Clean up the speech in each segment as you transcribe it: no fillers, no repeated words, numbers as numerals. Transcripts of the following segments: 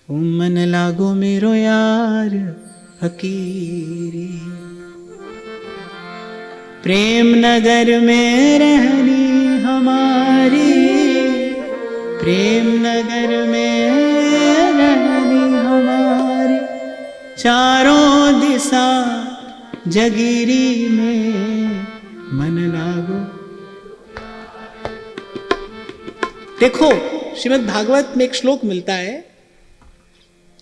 ओ मन लागो मेरो यार फकीरी, प्रेम नगर में रहनी हमारी, प्रेम नगर में रहनी हमारी, चारों दिशा जगीरी में मन लागो। देखो श्रीमद् भागवत में एक श्लोक मिलता है,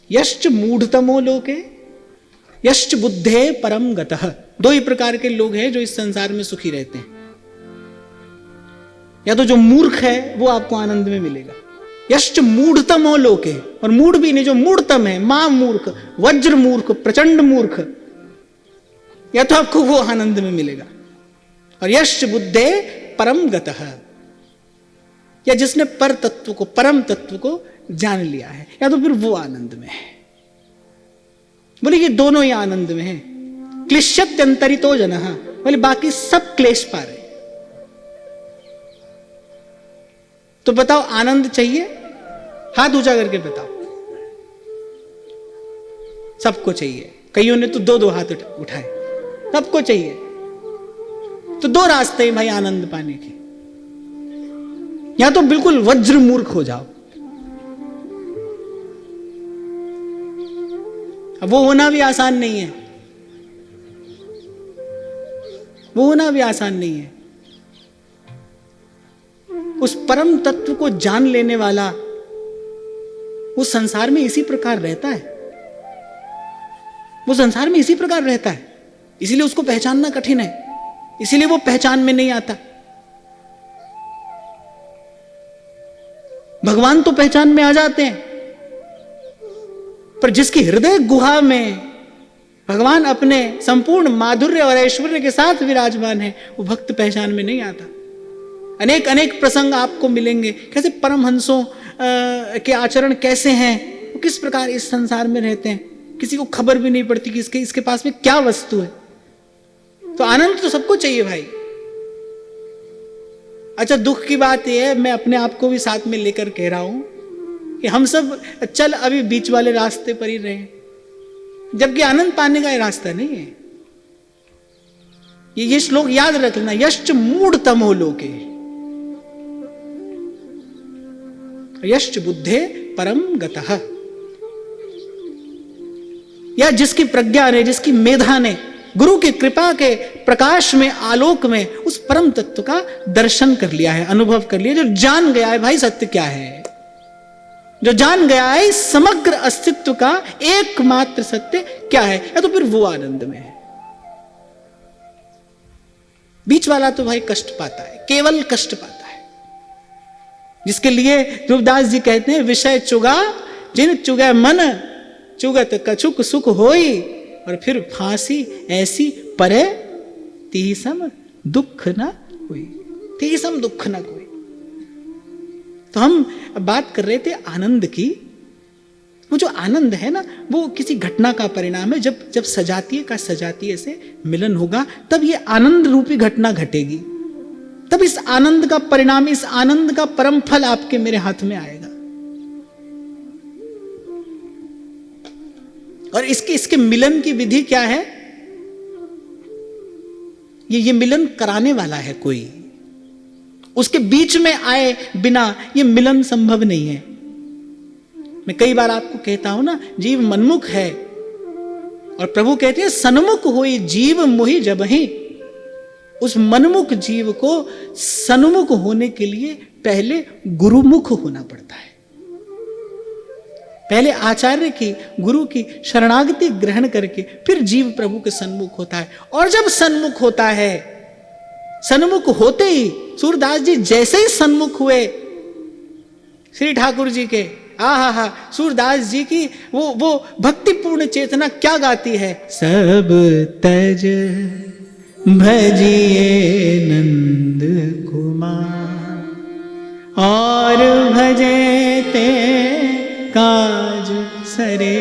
यश्च मूढ़तमो लोके यश्च बुद्धे परम गतः। दो ही प्रकार के लोग हैं जो इस संसार में सुखी रहते हैं। या तो जो मूर्ख है वो आपको आनंद में मिलेगा, यश्च मूढ़तमो लोके, और मूढ़ भी नहीं, जो मूढ़तम है, महामूर्ख, वज्र मूर्ख, प्रचंड मूर्ख, या तो आपको वो आनंद में मिलेगा। और यश्च बुद्धे परम गतः, या जिसने पर तत्व को, परम तत्व को जान लिया है, या तो फिर वो आनंद में है। बोले ये दोनों ही आनंद में है। क्लिश्यत्यंतरितो जनः, बोले बाकी सब क्लेश पा रहे। तो बताओ आनंद चाहिए? हाथ ऊंचा करके बताओ। सबको चाहिए। कईयों ने तो दो दो हाथ उठाए। सबको चाहिए। तो दो रास्ते हैं भाई आनंद पाने के, या तो बिल्कुल वज्र मूर्ख हो जाओ, अब वो होना भी आसान नहीं है, वो होना भी आसान नहीं है। उस परम तत्व को जान लेने वाला वो संसार में इसी प्रकार रहता है, वो संसार में इसी प्रकार रहता है, इसीलिए उसको पहचानना कठिन है, इसीलिए वो पहचान में नहीं आता। भगवान तो पहचान में आ जाते हैं, पर जिसकी हृदय गुहा में भगवान अपने संपूर्ण माधुर्य और ऐश्वर्य के साथ विराजमान है, वो भक्त पहचान में नहीं आता। अनेक अनेक प्रसंग आपको मिलेंगे, कैसे परमहंसों के आचरण कैसे हैं, वो किस प्रकार इस संसार में रहते हैं, किसी को खबर भी नहीं पड़ती कि इसके पास में क्या वस्तु है। तो आनंद तो सबको चाहिए भाई। अच्छा दुख की बात यह है, मैं अपने आप को भी साथ में लेकर कह रहा हूं कि हम सब चल अभी बीच वाले रास्ते पर ही रहे, जबकि आनंद पाने का रास्ता नहीं है। ये श्लोक याद रखना, यश्च मूढ़तमो लोके यश्च बुद्धे परम गतः। या जिसकी प्रज्ञा ने, जिसकी मेधा ने गुरु की कृपा के प्रकाश में, आलोक में उस परम तत्व का दर्शन कर लिया है, अनुभव कर लिया, जो जान गया है भाई सत्य क्या है, जो जान गया है इस समग्र अस्तित्व का एकमात्र सत्य क्या है, या तो फिर वो आनंद में है। बीच वाला तो भाई कष्ट पाता है, केवल कष्ट पाता है, जिसके लिए ध्रुवदास जी कहते हैं, विषय चुगा जिन चुगे मन, चुगत कछुक सुख होई, और फिर फांसी ऐसी परे तीसम दुख न कोई, तीसम दुख न कोई। तो हम बात कर रहे थे आनंद की। वो जो आनंद है ना, वो किसी घटना का परिणाम है। जब सजातीय का सजातीय से मिलन होगा, तब ये आनंद रूपी घटना घटेगी, तब इस आनंद का परिणाम, इस आनंद का परम फल आपके मेरे हाथ में आएगा। और इसके मिलन की विधि क्या है? ये मिलन कराने वाला है कोई, उसके बीच में आए बिना ये मिलन संभव नहीं है। मैं कई बार आपको कहता हूं ना, जीव मनमुख है, और प्रभु कहते हैं सन्मुख होई जीव मोहि जबहि। उस मनमुख जीव को सन्मुख होने के लिए पहले गुरुमुख होना पड़ता है, पहले आचार्य की, गुरु की शरणागति ग्रहण करके फिर जीव प्रभु के सन्मुख होता है। और जब सन्मुख होता है, सन्मुख होते ही सूरदास जी जैसे ही सन्मुख हुए श्री ठाकुर जी के, आहा, सूरदास जी की वो भक्तिपूर्ण चेतना क्या गाती है, सब तज भजिए नंद कुमार और भजे ते काज सरे,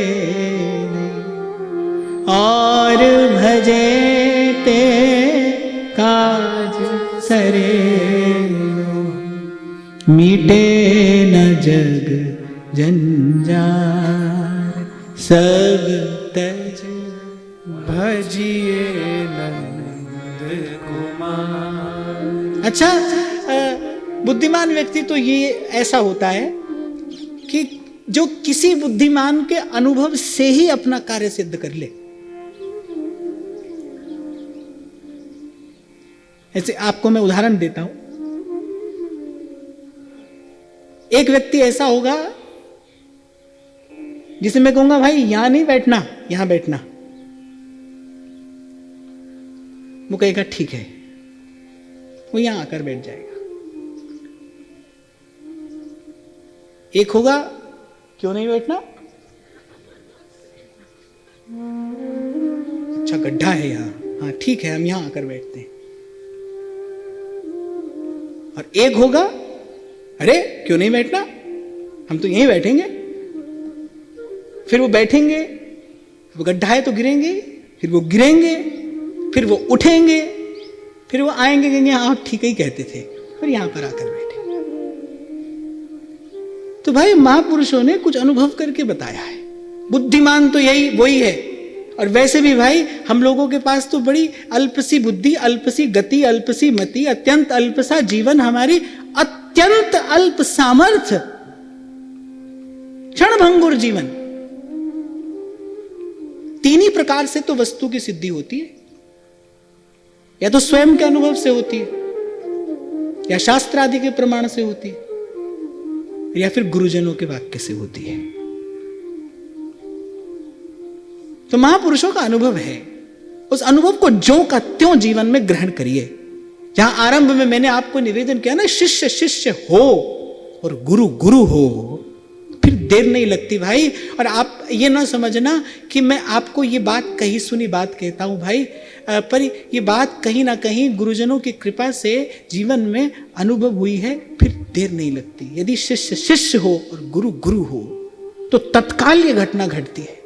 और भजे ते काज सरे, मीटे न जग जंजाल। सब तज भजिए नंद कुमार। अच्छा, बुद्धिमान व्यक्ति तो ये ऐसा होता है कि जो किसी बुद्धिमान के अनुभव से ही अपना कार्य सिद्ध कर ले। ऐसे आपको मैं उदाहरण देता हूं। एक व्यक्ति ऐसा होगा जिसे मैं कहूंगा भाई यहां नहीं बैठना, यहां बैठना, वो कहेगा ठीक है, वो यहां आकर बैठ जाएगा। एक होगा क्यों नहीं बैठना, अच्छा गड्ढा है यहां, हाँ ठीक है हम यहां आकर बैठते हैं। और एक होगा अरे क्यों नहीं बैठना, हम तो यहीं बैठेंगे। फिर वो बैठेंगे, वो गड्ढा है तो गिरेंगे, फिर वो गिरेंगे, फिर वो उठेंगे, फिर वो आएंगे कहेंगे आप ठीक ही कहते थे, फिर यहां पर आकर बैठे। तो भाई महापुरुषों ने कुछ अनुभव करके बताया है। बुद्धिमान तो यही वही है। और वैसे भी भाई हम लोगों के पास तो बड़ी अल्पसी बुद्धि, अल्पसी गति, अल्पसी मति, अत्यंत अल्पसा जीवन, हमारी अत्यंत अल्प सामर्थ्य, क्षणभंगुर जीवन। तीन ही प्रकार से तो वस्तु की सिद्धि होती है, या तो स्वयं के अनुभव से होती है, या शास्त्र आदि के प्रमाण से होती है, या फिर गुरुजनों के वाक्य से होती है। तो महापुरुषों का अनुभव है, उस अनुभव को ज्यों का त्यों जीवन में ग्रहण करिए। जहां आरंभ में मैंने आपको निवेदन किया ना, शिष्य शिष्य हो और गुरु गुरु हो, फिर देर नहीं लगती भाई। और आप ये ना समझना कि मैं आपको ये बात कही सुनी बात कहता हूं भाई, पर ये बात कहीं ना कहीं गुरुजनों की कृपा से जीवन में अनुभव हुई है, फिर देर नहीं लगती। यदि शिष्य शिष्य हो और गुरु गुरु हो तो तत्काल ये घटना घटती है।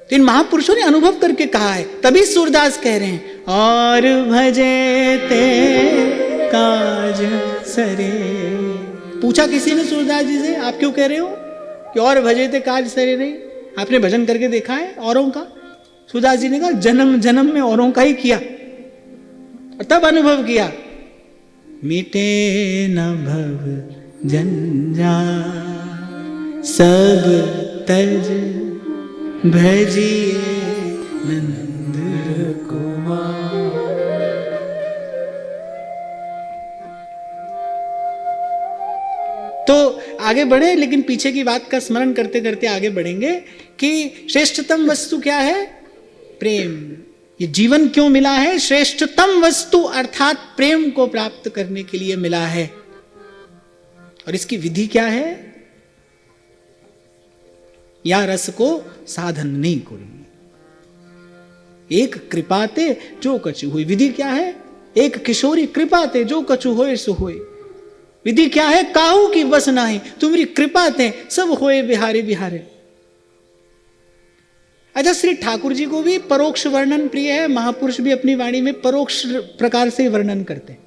तो इन महापुरुषों ने अनुभव करके कहा है, तभी सूरदास कह रहे हैं और भजे ते काज सरे। पूछा किसी ने सूरदास जी से आप क्यों कह रहे हो कि और भजे ते काज सरे नहीं, आपने भजन करके देखा है औरों का? सूरदास जी ने कहा जन्म जन्म में औरों का ही किया और तब अनुभव किया। मिटे न भव जंजाल सब तज भजिए नंद कुमार। तो आगे बढ़े, लेकिन पीछे की बात का स्मरण करते करते आगे बढ़ेंगे कि श्रेष्ठतम वस्तु क्या है? प्रेम। ये जीवन क्यों मिला है? श्रेष्ठतम वस्तु अर्थात प्रेम को प्राप्त करने के लिए मिला है। और इसकी विधि क्या है? या रस को साधन नहीं कोई, एक कृपाते जो कछु हुई। विधि क्या है? एक किशोरी कृपाते जो कछु होए सो होए। विधि क्या है? काहू की बस नाही तुम्हारी कृपाते सब होए बिहारी बिहारे। अच्छा, श्री ठाकुर जी को भी परोक्ष वर्णन प्रिय है। महापुरुष भी अपनी वाणी में परोक्ष प्रकार से वर्णन करते हैं,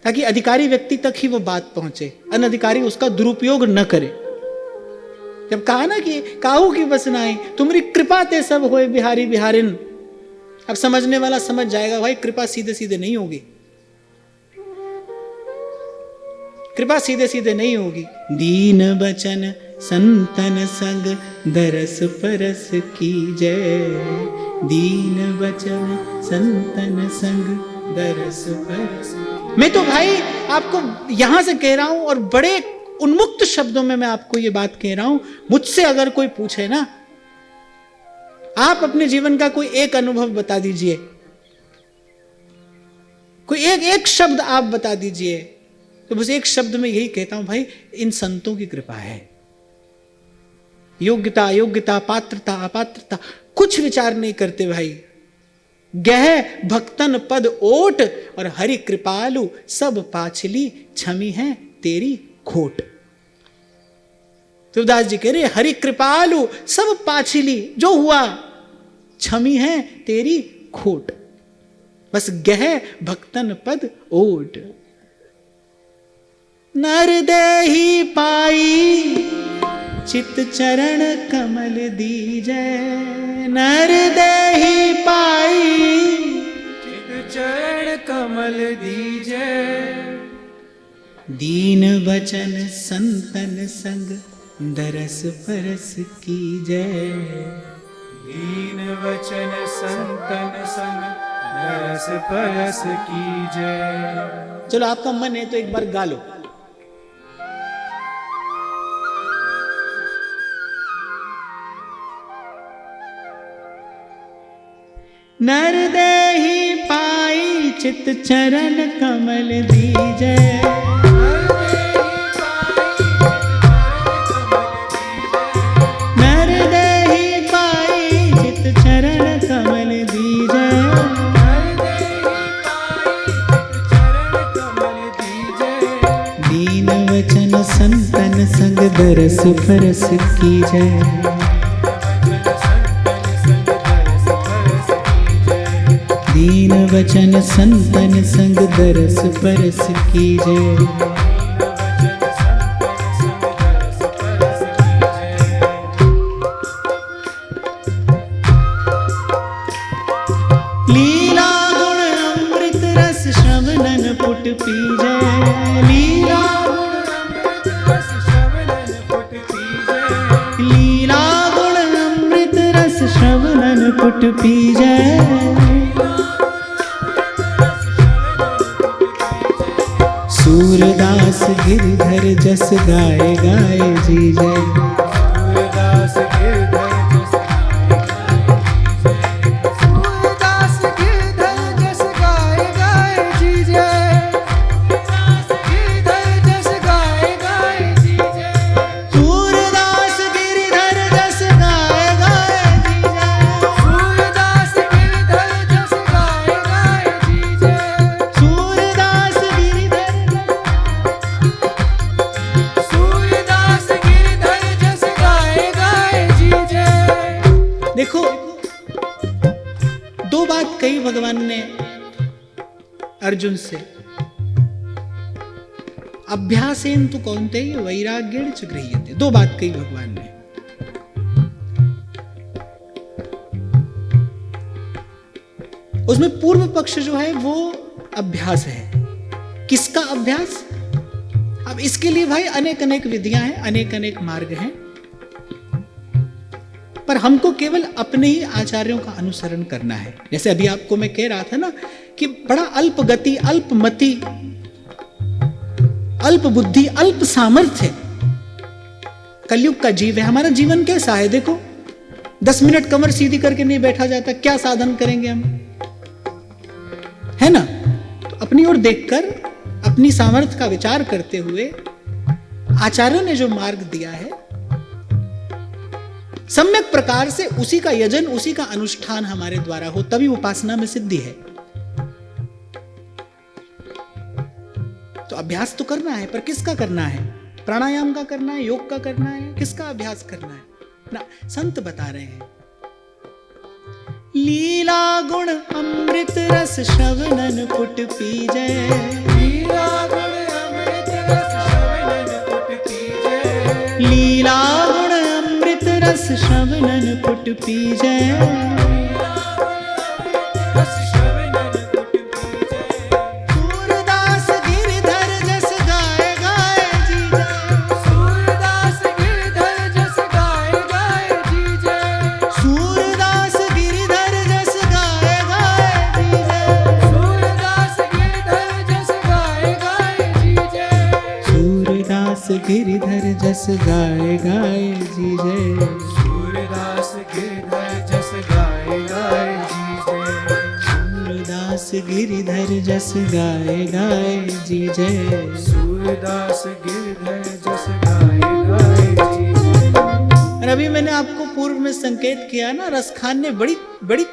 ताकि अधिकारी व्यक्ति तक ही वो बात पहुंचे, अनधिकारी उसका दुरुपयोग न करे। जब कहा ना कि काहू की बस नाई तुम्हारी कृपा ते सब होए बिहारी बिहारिन, अब समझने वाला समझ जाएगा भाई कृपा सीधे सीधे नहीं होगी, कृपा सीधे सीधे नहीं होगी। दीन बचन संतन संग दरस परस की जय, दीन बचन संतन संग दरस परस। मैं तो भाई आपको यहां से कह रहा हूं और बड़े उन्मुक्त शब्दों में मैं आपको ये बात कह रहा हूं। मुझसे अगर कोई पूछे ना, आप अपने जीवन का कोई एक अनुभव बता दीजिए, कोई एक शब्द आप बता दीजिए, तो बस एक शब्द में यही कहता हूं भाई, इन संतों की कृपा है। योग्यता अयोग्यता, पात्रता अपात्रता कुछ विचार नहीं करते भाई। गह भक्तन पद ओट और हरि कृपालु सब पाछली छमी है तेरी खोट। तुलसीदास जी कह रहे हरि कृपालु सब पाछली, जो हुआ छमी है तेरी खोट। बस गह भक्तन पद ओट। नर देही पाई चित चरण कमल दीजै। नर देहि पाई चित चरण कमल दीजै। दीन वचन संतन संग दरस परस कीजै। दीन वचन संतन संग दरस परस कीजै। चलो आपका मन है तो एक बार गा लो। नर देहि पाई चित चरण कमल दीजै। नर देहि पाई चित चरण कमल दीजै। दीन वचन संतन संग दरस परस कीजै। दीन वचन संतन संग दरस परस कीजै। लीला गुण अमृत रस श्रवणन पुट पीजै। लीला लीला गुण अमृत रस श्रवणन पुट पीजै। सूरदास गिरधर जस गाए गाए जीजै। सूरदास गिरधर जस सूरदास गिरधर जस गाए गाए जीजै। गिरधर जस गाए गाए जीजै। सूरदास गिरधर जस गाए गाए जीजै। सूरदास गिरधर जस गाए गाए जीजै। सूरदास गिरधर सूरदास गिरधर जस गाए गाए जीजै। देखो दो बात कही भगवान ने अर्जुन से। अभ्यासेन तु कौन्तेय वैराग्येण च गृह्यते। दो बात कही भगवान ने। उसमें पूर्व पक्ष जो है वो अभ्यास है। किसका अभ्यास? अब इसके लिए भाई अनेक अनेक विधियां हैं, अनेक अनेक मार्ग हैं, पर हमको केवल अपने ही आचार्यों का अनुसरण करना है। जैसे अभी आपको मैं कह रहा था ना कि बड़ा अल्प गति, अल्प मति, अल्प बुद्धि, अल्प सामर्थ्य कलयुग का जीव है। हमारा जीवन कैसा है देखो, 10 मिनट कमर सीधी करके नहीं बैठा जाता। क्या साधन करेंगे हम, है ना? तो अपनी ओर देखकर अपनी सामर्थ्य का विचार करते हुए आचार्यों ने जो मार्ग दिया है, सम्यक प्रकार से उसी का यजन, उसी का अनुष्ठान हमारे द्वारा हो, तभी उपासना में सिद्धि है। तो अभ्यास तो करना है, पर किसका करना है? प्राणायाम का करना है, योग का करना है, किसका अभ्यास करना है ना? संत बता रहे हैं, लीला गुण अमृत रस श्रवणन पुट पीजै। लीला गुण अमृत रस श्रवणन पुट पीजै। लीला गुण अमृत रस श्रवणन पुट पीजै। रस श्रवणन पुट पीजै। सूरदास गिरधर जस गाए गाए जीजै। सूरदास गिरधर जस गाए गाए जीजै। सूरदास गिरधर जस गाए गाए जीजै। सूरदास गिरधर जस गाए गाए जीजै। सूरदास गिरधर जस गाए गाए जीजै। सूरदास गिरधर जस गाए गाए जीजै। सूरदास गिरधर जस गाए गाए जीजै। सूरदास गिरधर जस गाए गाए जीजै। और अभी मैंने आपको पूर्व में संकेत किया ना, रसखान ने बड़ी बड़ी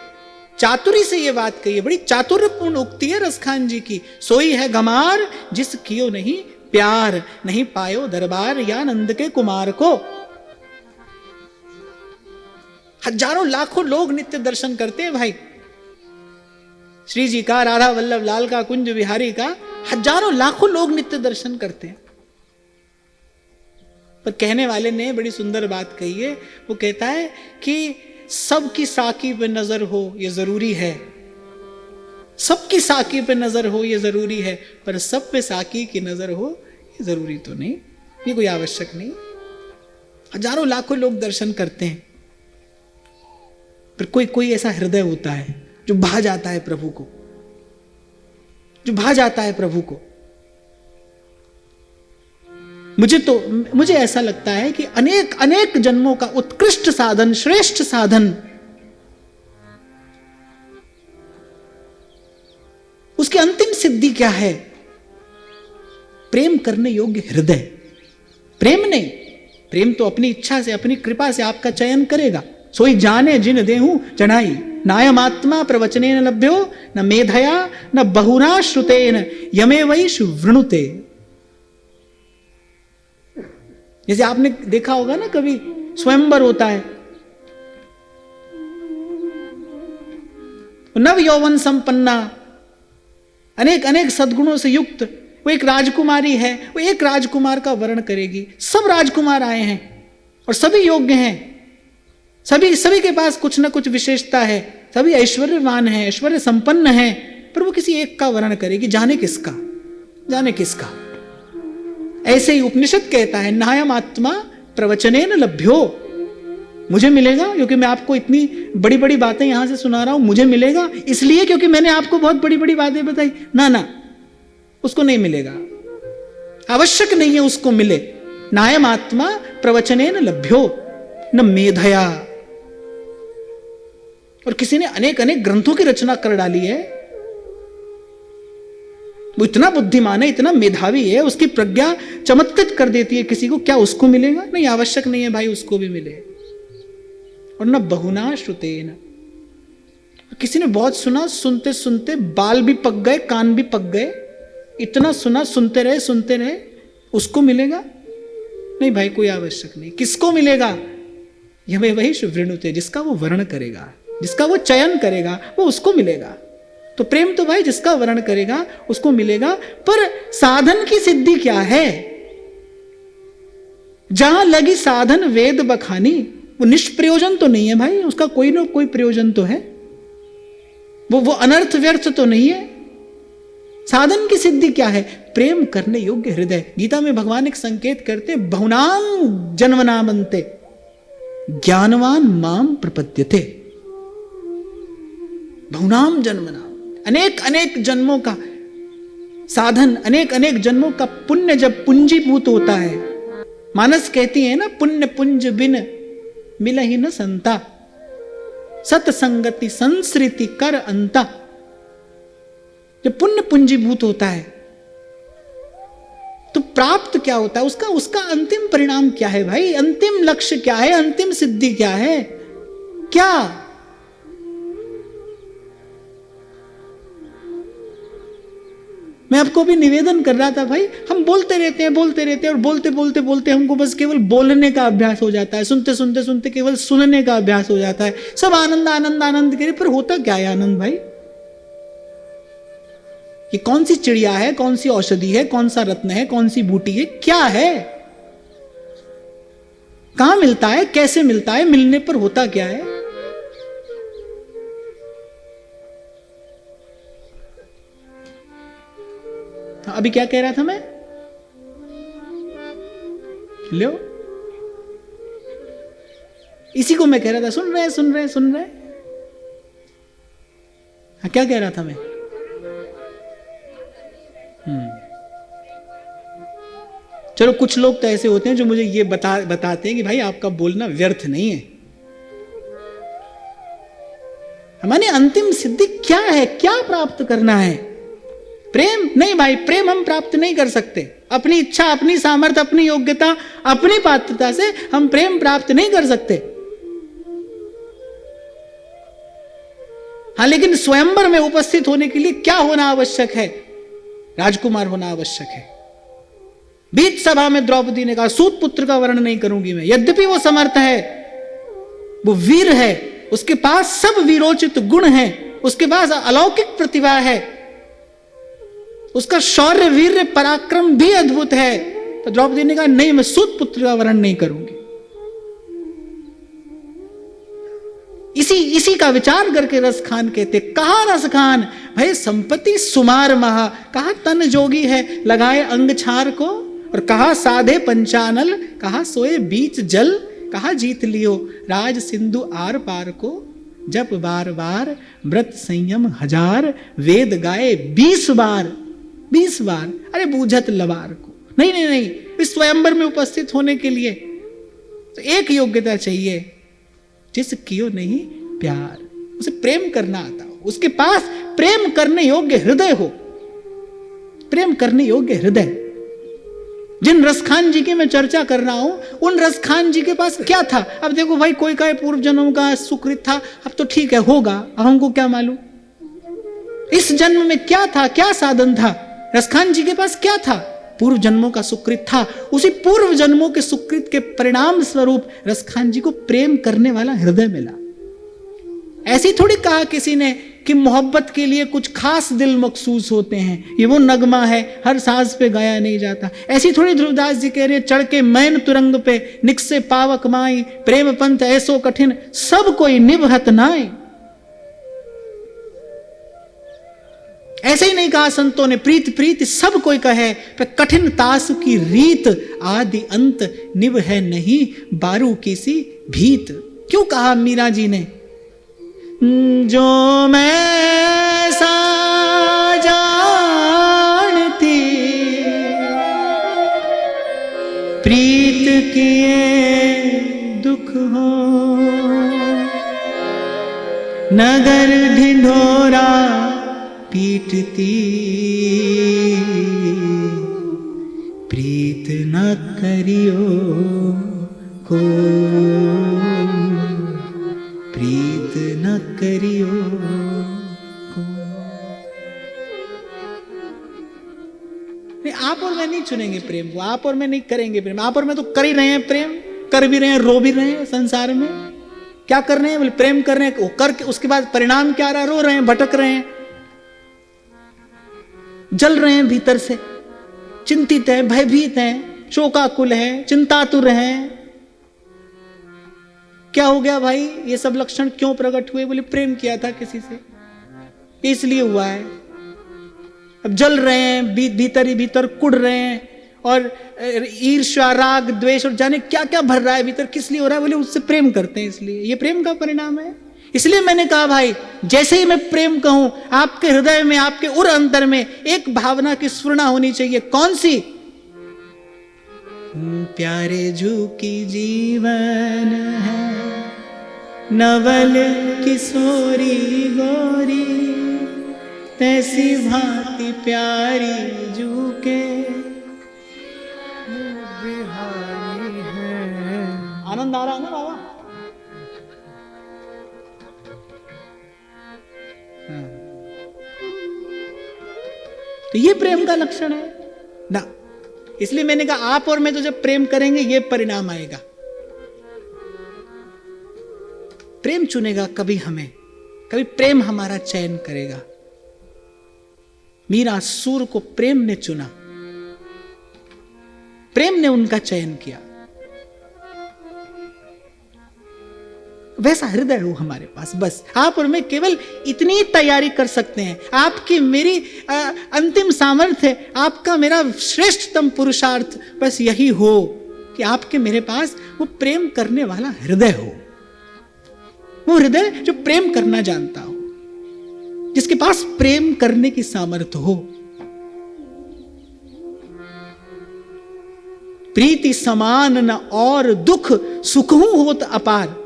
चातुरी से ये बात कही है, बड़ी चातुर्यपूर्ण उक्ति है रसखान जी की। सोई है गमार जिस कियो नहीं प्यार, नहीं पायो दरबार या नंद के कुमार को। हजारों लाखों लोग नित्य दर्शन करते हैं भाई, श्री जी का, राधा वल्लभ लाल का, कुंज बिहारी का, हजारों लाखों लोग नित्य दर्शन करते हैं। पर कहने वाले ने बड़ी सुंदर बात कही है। वो कहता है कि सबकी साकी पे नजर हो ये जरूरी है, सबकी साकी पे नजर हो ये जरूरी है, पर सब पे साकी की नजर हो ये जरूरी तो नहीं, ये कोई आवश्यक नहीं। हजारों लाखों लोग दर्शन करते हैं, पर कोई कोई ऐसा हृदय होता है जो भा जाता है प्रभु को, जो भा जाता है प्रभु को। मुझे ऐसा लगता है कि अनेक अनेक जन्मों का उत्कृष्ट साधन, श्रेष्ठ साधन, उसकी अंतिम सिद्धि क्या है? प्रेम करने योग्य हृदय। प्रेम नहीं, प्रेम तो अपनी इच्छा से, अपनी कृपा से आपका चयन करेगा। सोई जाने जिन देहूं चढ़ाई, नायमात्मा प्रवचने न लभ्यो, न मेधया न बहुना श्रुतेन यमे वैश वृणुते। जैसे आपने देखा होगा ना, कभी स्वयंवर होता है, नव यौवन संपन्ना, अनेक अनेक सद्गुणों से युक्त वो एक राजकुमारी है, वो एक राजकुमार का वर्ण करेगी। सब राजकुमार आए हैं और सभी योग्य हैं, सभी के पास कुछ ना कुछ विशेषता है, सभी ऐश्वर्यवान हैं, ऐश्वर्य संपन्न हैं, पर वो किसी एक का वर्ण करेगी। जाने किसका, जाने किसका। ऐसे ही उपनिषद कहता है, नायम आत्मा प्रवचने न लभ्यो। मुझे मिलेगा क्योंकि मैं आपको इतनी बड़ी बड़ी बातें यहां से सुना रहा हूं, मुझे मिलेगा इसलिए क्योंकि मैंने आपको बहुत बड़ी बड़ी बातें बताई। ना ना, उसको नहीं मिलेगा, आवश्यक नहीं है उसको मिले। नायम आत्मा प्रवचने न लभ्यो न मेधया। और किसी ने अनेक अनेक ग्रंथों की रचना कर डाली है, वो इतना बुद्धिमान है, इतना मेधावी है, उसकी प्रज्ञा चमत्कृत कर देती है किसी को, क्या उसको मिलेगा? नहीं, आवश्यक नहीं है भाई उसको भी मिले। और न बहुना श्रुतेन, किसी ने बहुत सुना, सुनते सुनते बाल भी पक गए, कान भी पक गए, इतना सुना, सुनते रहे, उसको मिलेगा? नहीं भाई, कोई आवश्यक नहीं। किसको मिलेगा? यह वही वृणुते, जिसका वो वर्ण करेगा, जिसका वो चयन करेगा, वो उसको मिलेगा। तो प्रेम तो भाई जिसका वर्ण करेगा उसको मिलेगा। पर साधन की सिद्धि क्या है? जहां लगी साधन वेद बखानी, वो निष्प्रयोजन तो नहीं है भाई, उसका कोई ना कोई प्रयोजन तो है, वो अनर्थ व्यर्थ तो नहीं है। साधन की सिद्धि क्या है? प्रेम करने योग्य हृदय। गीता में भगवान एक संकेत करते, बहुनाम जन्मनामन्ते ज्ञानवान माम प्रपद्यते। बहुनाम जन्मनाम, अनेक अनेक जन्मों का साधन, अनेक अनेक जन्मों का पुण्य जब पूंजीभूत होता है, मानस कहती है ना, पुण्य पुंज बिन मिल ही न संता, सतसंगति संस्कृति कर अंता। जब पुण्य पूंजीभूत होता है तो प्राप्त क्या होता है? उसका अंतिम परिणाम क्या है भाई? अंतिम लक्ष्य क्या है? अंतिम सिद्धि क्या है? क्या? मैं आपको भी निवेदन कर रहा था भाई, हम बोलते रहते हैं और बोलते हमको बस केवल बोलने का अभ्यास हो जाता है, सुनते केवल सुनने का अभ्यास हो जाता है। सब आनंद आनंद आनंद के लिए, पर होता क्या है आनंद भाई? ये कौन सी चिड़िया है, कौन सी औषधि है, कौन सा रत्न है, कौन सी बूटी है, क्या है? कहां मिलता है, कैसे मिलता है, मिलने पर होता क्या है? अभी क्या कह रहा था मैं? लो, इसी को मैं कह रहा था। सुन रहे। हाँ, क्या कह रहा था मैं? चलो, कुछ लोग तो ऐसे होते हैं जो मुझे ये बताते हैं कि भाई आपका बोलना व्यर्थ नहीं है। हमारी अंतिम सिद्धि क्या है? क्या प्राप्त करना है? प्रेम? नहीं भाई, प्रेम हम प्राप्त नहीं कर सकते। अपनी इच्छा, अपनी सामर्थ्य, अपनी योग्यता, अपनी पात्रता से हम प्रेम प्राप्त नहीं कर सकते। हाँ, लेकिन स्वयंवर में उपस्थित होने के लिए क्या होना आवश्यक है? राजकुमार होना आवश्यक है। बीच सभा में द्रौपदी ने कहा, सूत पुत्र का वर्ण नहीं करूंगी मैं। यद्यपि वो समर्थ है, वो वीर है, उसके पास सब वीरोचित गुण हैं, उसके पास अलौकिक प्रतिभा है, उसका शौर्य वीर्य पराक्रम भी अद्भुत है, तो द्रौपदी ने कहा नहीं, मैं सूत पुत्र का वरण नहीं करूंगी। इसी का विचार करके रसखान कहते, कहा रसखान भाई संपत्ति सुमार महा, कहा तन जोगी है लगाए अंग छार को, और कहा साधे पंचानल, कहा सोए बीच जल, कहा जीत लियो राज सिंधु आर पार को, जप बार बार व्रत संयम 1000, वेद गाए 20 बार 20 बार। अरे बूझत लवार को, नहीं नहीं नहीं, इस स्वयंवर में उपस्थित होने के लिए तो एक योग्यता चाहिए, जिस कियो नहीं प्यार, उसे प्रेम करना आता हो, उसके पास प्रेम करने योग्य हृदय हो, प्रेम करने योग्य हृदय। जिन रसखान जी की मैं चर्चा कर रहा हूं, उन रसखान जी के पास क्या था? अब देखो भाई, कोई का पूर्व जन्म का सुकृत था, अब तो ठीक है होगा, अब हमको क्या मालूम इस जन्म में क्या था, क्या साधन था। रसखान जी के पास क्या था? पूर्व जन्मों का सुकृत था। उसी पूर्व जन्मों के सुकृत के परिणाम स्वरूप रसखान जी को प्रेम करने वाला हृदय मिला। ऐसी थोड़ी कहा किसी ने कि मोहब्बत के लिए कुछ खास दिल मखसूस होते हैं, ये वो नगमा है हर सांस पे गाया नहीं जाता। ऐसी थोड़ी ध्रुवदास जी कह रहे हैं, चढ़ के मैन तुरंग पे निकसे पावक माई, प्रेम पंथ ऐसो कठिन सब कोई निभहत नाई। ऐसे ही नहीं कहा संतों ने, प्रीत प्रीत सब कोई कहे, पर कठिन तास की रीत आदि अंत निभ है नहीं बारू किसी भीत। क्यों कहा मीरा जी ने, जो मैं सा जानती प्रीत किए दुख हो, नगर ढिंढोरा पीटती प्रीत न करियो को, प्रीत न करियो को। नहीं, आप और मैं नहीं चुनेंगे प्रेम को, आप और मैं नहीं करेंगे प्रेम। आप और मैं तो कर ही रहे हैं प्रेम, कर भी रहे हैं, रो भी रहे हैं संसार में। क्या कर रहे हैं? बोले प्रेम कर रहे हैं, वो करके उसके बाद परिणाम क्या रहा? रो रहे हैं, भटक रहे हैं, जल रहे हैं भीतर से, चिंतित हैं, भयभीत हैं, शोकाकुल हैं, चिंतातुर हैं। क्या हो गया भाई? ये सब लक्षण क्यों प्रकट हुए? बोले प्रेम किया था किसी से, इसलिए हुआ है। अब जल रहे हैं, भीतर ही भीतर कुड़ रहे हैं, और ईर्ष्या राग द्वेष और जाने क्या क्या भर रहा है भीतर। किस लिए हो रहा है? बोले उससे प्रेम करते हैं, इसलिए। ये प्रेम का परिणाम है। इसलिए मैंने कहा भाई, जैसे ही मैं प्रेम कहूं, आपके हृदय में, आपके उर अंतर में एक भावना की स्फुरना होनी चाहिए। कौन सी? प्यारे जू की जीवन है, नवल किशोरी गोरी, तैसी भांति प्यारी जू के बिहारी है। आनंद आ रहा है ना बाबा? तो ये प्रेम का लक्षण है ना। इसलिए मैंने कहा आप और मैं तो जब प्रेम करेंगे ये परिणाम आएगा। प्रेम चुनेगा कभी हमें, कभी प्रेम हमारा चयन करेगा। मीरा सूर को प्रेम ने चुना, प्रेम ने उनका चयन किया। वैसा हृदय हो हमारे पास। बस आप और मैं केवल इतनी तैयारी कर सकते हैं। आपकी मेरी अंतिम सामर्थ्य है, आपका मेरा श्रेष्ठतम पुरुषार्थ बस यही हो कि आपके मेरे पास वो प्रेम करने वाला हृदय हो। वो हृदय जो प्रेम करना जानता हो, जिसके पास प्रेम करने की सामर्थ्य हो। प्रीति समान न और दुख सुखहु होत अपार।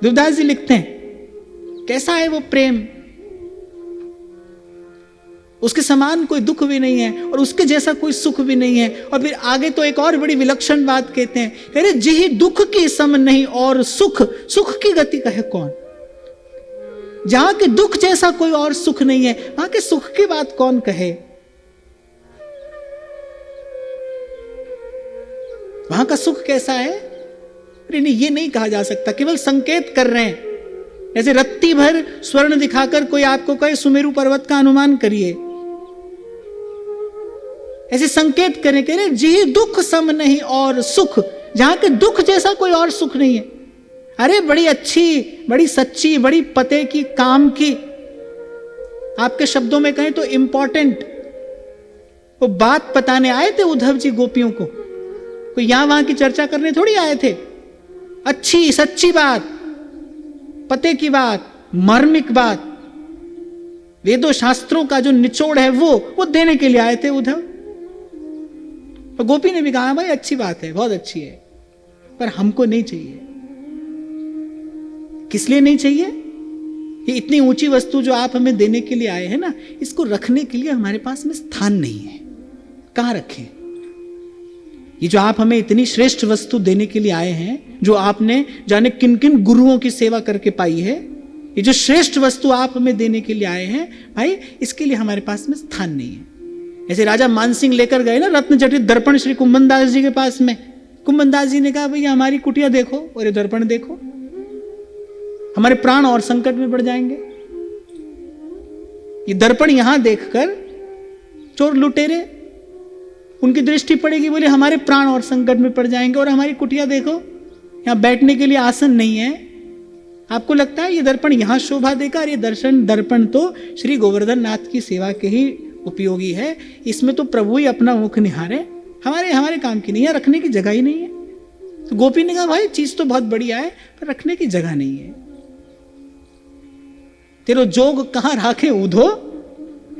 देवदास जी लिखते हैं कैसा है वो प्रेम, उसके समान कोई दुख भी नहीं है और उसके जैसा कोई सुख भी नहीं है। और फिर आगे तो एक और बड़ी विलक्षण बात कहते हैं, अरे जिहि दुख की सम नहीं और सुख, सुख की गति कहे कौन। जहां के दुख जैसा कोई और सुख नहीं है, वहां के सुख की बात कौन कहे। वहां का सुख कैसा है? अरे नहीं, ये नहीं कहा जा सकता, केवल संकेत कर रहे हैं। जैसे रत्ती भर स्वर्ण दिखाकर कोई आपको कहे सुमेरु पर्वत का अनुमान करिए, ऐसे संकेत करें कह रहे जी दुख सम नहीं और सुख, जहां के दुख जैसा कोई और सुख नहीं है। अरे बड़ी अच्छी, बड़ी सच्ची, बड़ी पते की, काम की, आपके शब्दों में कहें तो इंपॉर्टेंट वो बात बताने आए थे उद्धव जी गोपियों को, कोई यहां वहां की चर्चा करने थोड़ी आए थे। अच्छी सच्ची बात, पते की बात, मार्मिक बात, वेदों शास्त्रों का जो निचोड़ है वो देने के लिए आए थे उद्धव। और गोपी ने भी कहा भाई अच्छी बात है, बहुत अच्छी है, पर हमको नहीं चाहिए। किस लिए नहीं चाहिए? ये इतनी ऊंची वस्तु जो आप हमें देने के लिए आए हैं ना, इसको रखने के लिए हमारे पास में स्थान नहीं है, कहां रखें? ये जो आप हमें इतनी श्रेष्ठ वस्तु देने के लिए आए हैं, जो आपने जाने किन किन गुरुओं की सेवा करके पाई है, ये जो श्रेष्ठ वस्तु आप हमें देने के लिए आए हैं भाई, इसके लिए हमारे पास में स्थान नहीं है। ऐसे राजा मानसिंह लेकर गए ना रत्न जटित दर्पण श्री कुंभन दास जी के पास में। कुंभन दास जी ने कहा भैया हमारी कुटिया देखो और ये दर्पण देखो, हमारे प्राण और संकट में पड़ जाएंगे। ये दर्पण यहां देखकर चोर लुटेरे उनकी दृष्टि पड़ेगी, बोले हमारे प्राण और संकट में पड़ जाएंगे। और हमारी कुटिया देखो, यहां बैठने के लिए आसन नहीं है। आपको लगता है ये दर्पण यहां शोभा देगा? और ये दर्पण तो श्री गोवर्धन नाथ की सेवा के ही उपयोगी है, इसमें तो प्रभु ही अपना मुख निहारे, हमारे काम की नहीं है, रखने की जगह ही नहीं है। तो गोपी ने कहा भाई चीज तो बहुत बढ़िया है, पर रखने की जगह नहीं है। तेरो जोग कहां राखे उधो,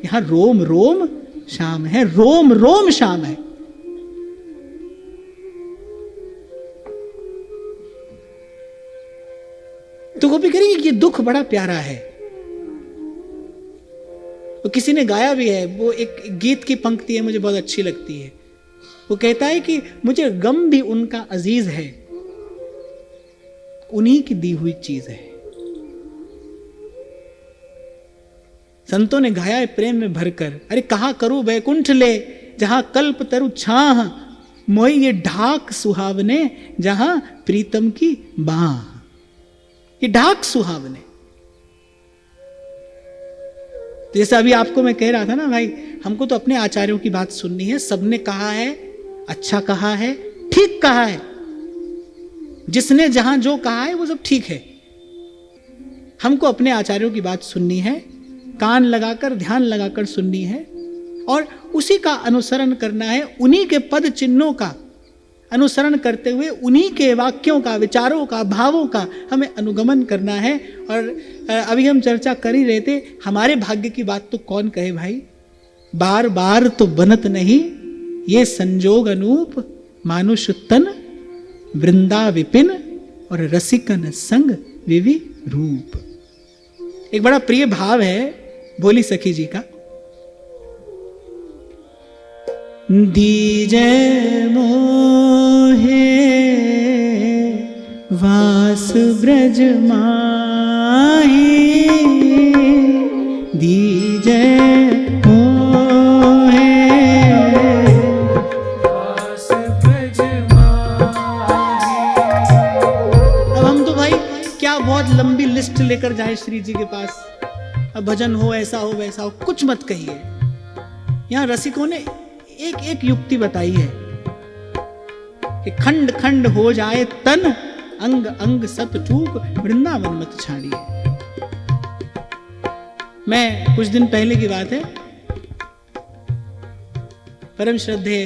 यहां रोम रोम शाम है, रोम रोम शाम है। तो गोपी करेगी कि ये दुख बड़ा प्यारा है। तो किसी ने गाया भी है, वो एक गीत की पंक्ति है, मुझे बहुत अच्छी लगती है। वो कहता है कि मुझे गम भी उनका अजीज है, उन्हीं की दी हुई चीज है। संतों ने गाया है प्रेम में भरकर, अरे कहा करूं बैकुंठ ले जहां कल्प तरु छाह, मोई ये ढाक सुहावने जहां प्रीतम की बाह। ये ढाक सुहावने, जैसे अभी आपको मैं कह रहा था ना भाई, हमको तो अपने आचार्यों की बात सुननी है। सबने कहा है, अच्छा कहा है, ठीक कहा है, जिसने जहां जो कहा है वो सब ठीक है। हमको अपने आचार्यों की बात सुननी है, कान लगाकर ध्यान लगाकर सुननी है, और उसी का अनुसरण करना है। उन्हीं के पद चिन्हों का अनुसरण करते हुए उन्हीं के वाक्यों का, विचारों का, भावों का हमें अनुगमन करना है। और अभी हम चर्चा कर ही रहे थे, हमारे भाग्य की बात तो कौन कहे भाई, बार बार तो बनत नहीं ये संजोग अनूप, मानुष तन वृंदा विपिन और रसिकन संग विवि रूप। एक बड़ा प्रिय भाव है भोली सखी जी का, दीजे मोहे वास ब्रज माही, दीजे मोहे वास ब्रज माही। अब हम तो भाई क्या बहुत लंबी लिस्ट लेकर जाए श्री जी के पास, अब भजन हो ऐसा हो वैसा हो, कुछ मत कहिए। यहां रसिकों ने एक एक युक्ति बताई है कि खंड खंड हो जाए तन, अंग अंग सत चूक वृंदावन मत छाड़िए। मैं कुछ दिन पहले की बात है, परम श्रद्धे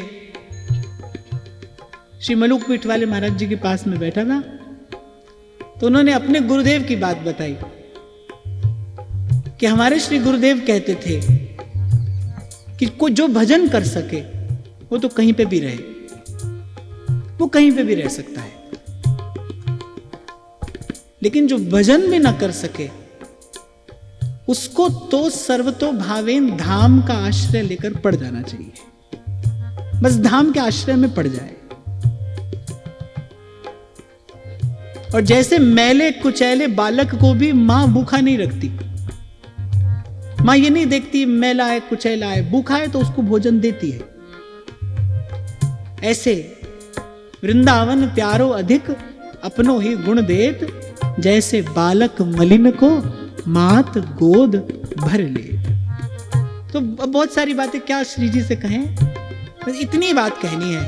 श्री मलुक पीठ वाले महाराज जी के पास में बैठा था, तो उन्होंने अपने गुरुदेव की बात बताई कि हमारे श्री गुरुदेव कहते थे कि कोई जो भजन कर सके वो तो कहीं पे भी रहे, वो कहीं पे भी रह सकता है, लेकिन जो भजन भी ना कर सके उसको तो सर्वतो भावेन धाम का आश्रय लेकर पड़ जाना चाहिए, बस धाम के आश्रय में पड़ जाए। और जैसे मैले कुचैले बालक को भी मां भूखा नहीं रखती, मां ये नहीं देखती मैला है कुचैला है, भूखा है तो उसको भोजन देती है, ऐसे वृंदावन प्यारो अधिक अपनो ही गुण देत, जैसे बालक मलिन को मात गोद भर ले। तो बहुत सारी बातें क्या श्री जी से कहें, बस इतनी बात कहनी है।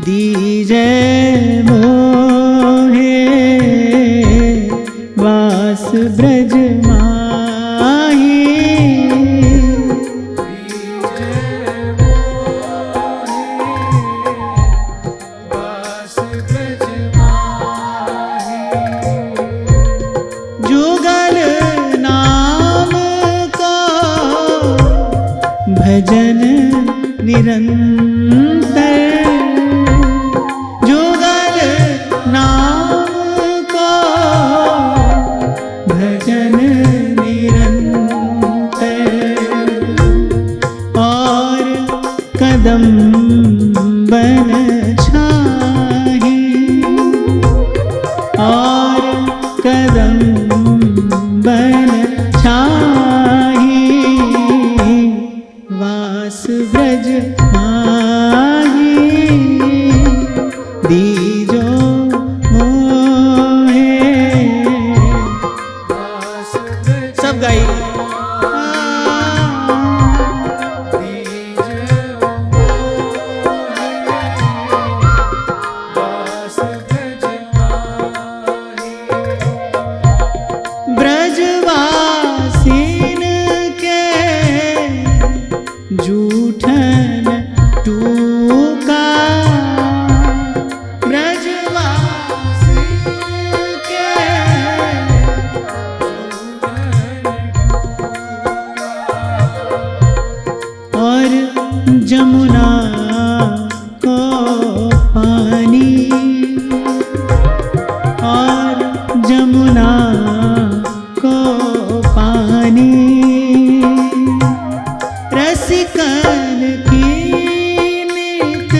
दीजे मोहे वास ब्रज माही, जुगल नाम का भजन निरंतर, जुगल नाम का भजन निरंतर, और कदम बन छाही, और कदम बन छाही, वास ब्रज माही, दीजो मोहे। सब गाइए। ब्रजवासीन के जूठन टूका, ब्रजवासीन के और जमुना को पानी, और जमुना को पानी, रसिकन की नित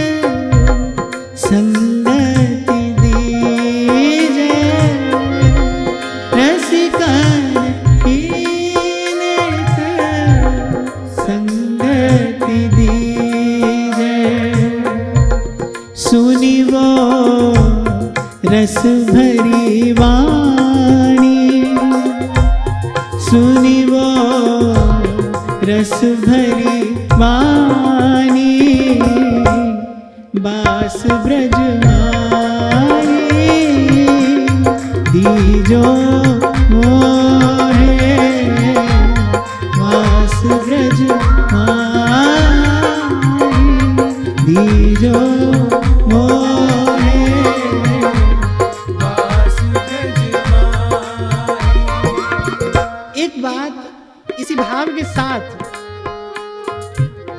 संगति दीजे, रसिकन की नित संगति दीजे, सुनी वो रस भरी वाणी, सुनी वो रस भरी वाणी, बास ब्रज माही, दीजो मोहे वास ब्रज माही, दीजो मोहे वास ब्रज माही। एक बात इसी भाव के साथ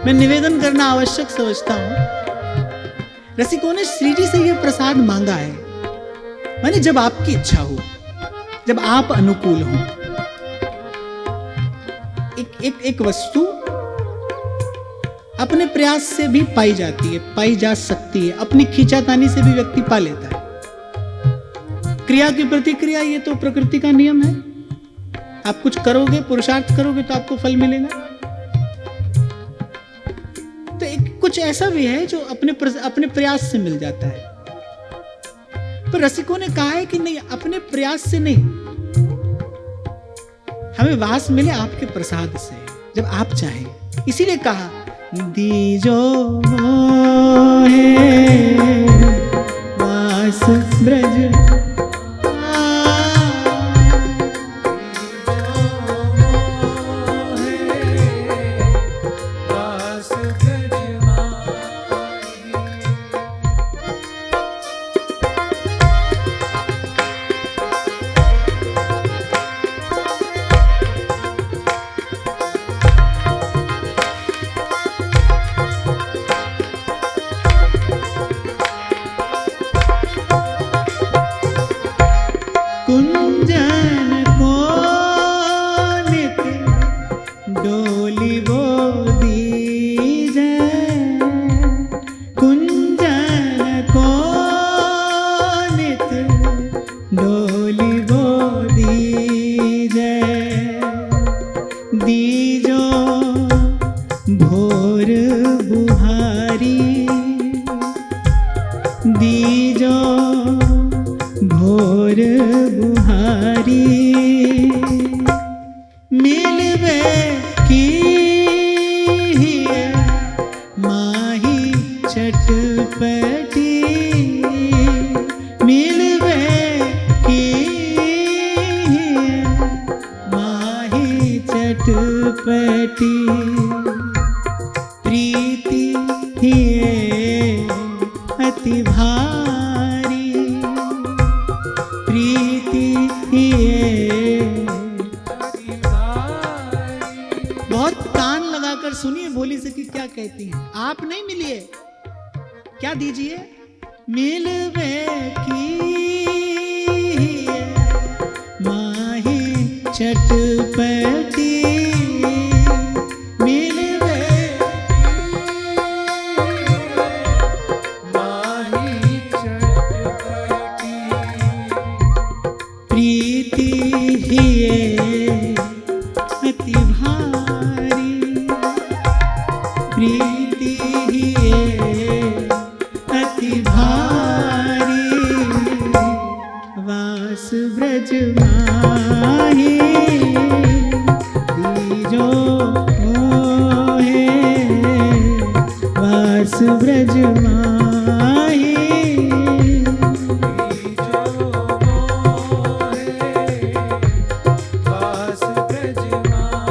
मैं निवेदन करना आवश्यक समझता हूं। रसिकों ने श्री जी से यह प्रसाद मांगा है, माने जब आपकी इच्छा हो, जब आप अनुकूल हो। एक वस्तु अपने प्रयास से भी पाई जाती है, पाई जा सकती है, अपनी खींचातानी से भी व्यक्ति पा लेता है। क्रिया की प्रतिक्रिया, ये तो प्रकृति का नियम है। आप कुछ करोगे, पुरुषार्थ करोगे तो आपको फल मिलेगा। तो कुछ ऐसा भी है जो अपने प्रयास से मिल जाता है। पर रसिकों ने कहा है कि नहीं, अपने प्रयास से नहीं, हमें वास मिले आपके प्रसाद से, जब आप चाहें। इसीलिए कहा दीजो मोहे वास ब्रज, कुंजन को नित डोली वो दीजे, कुंजन को नित डोली वो दीजे, दीजो भोर बुहारी, दीजो भोर बुहारी, मिलवे की भोली सखी क्या कहती हैं, आप नहीं मिलिए, क्या दीजिए, मिलवे की माही चटपटी, मिलवे माही चटपटी, प्रीति हिये अति भारी, प्रीति हिये अति भारी, वास ब्रज माही दीजो मोहे, वास ब्रज माही जो मोहे वास ब्रज माही।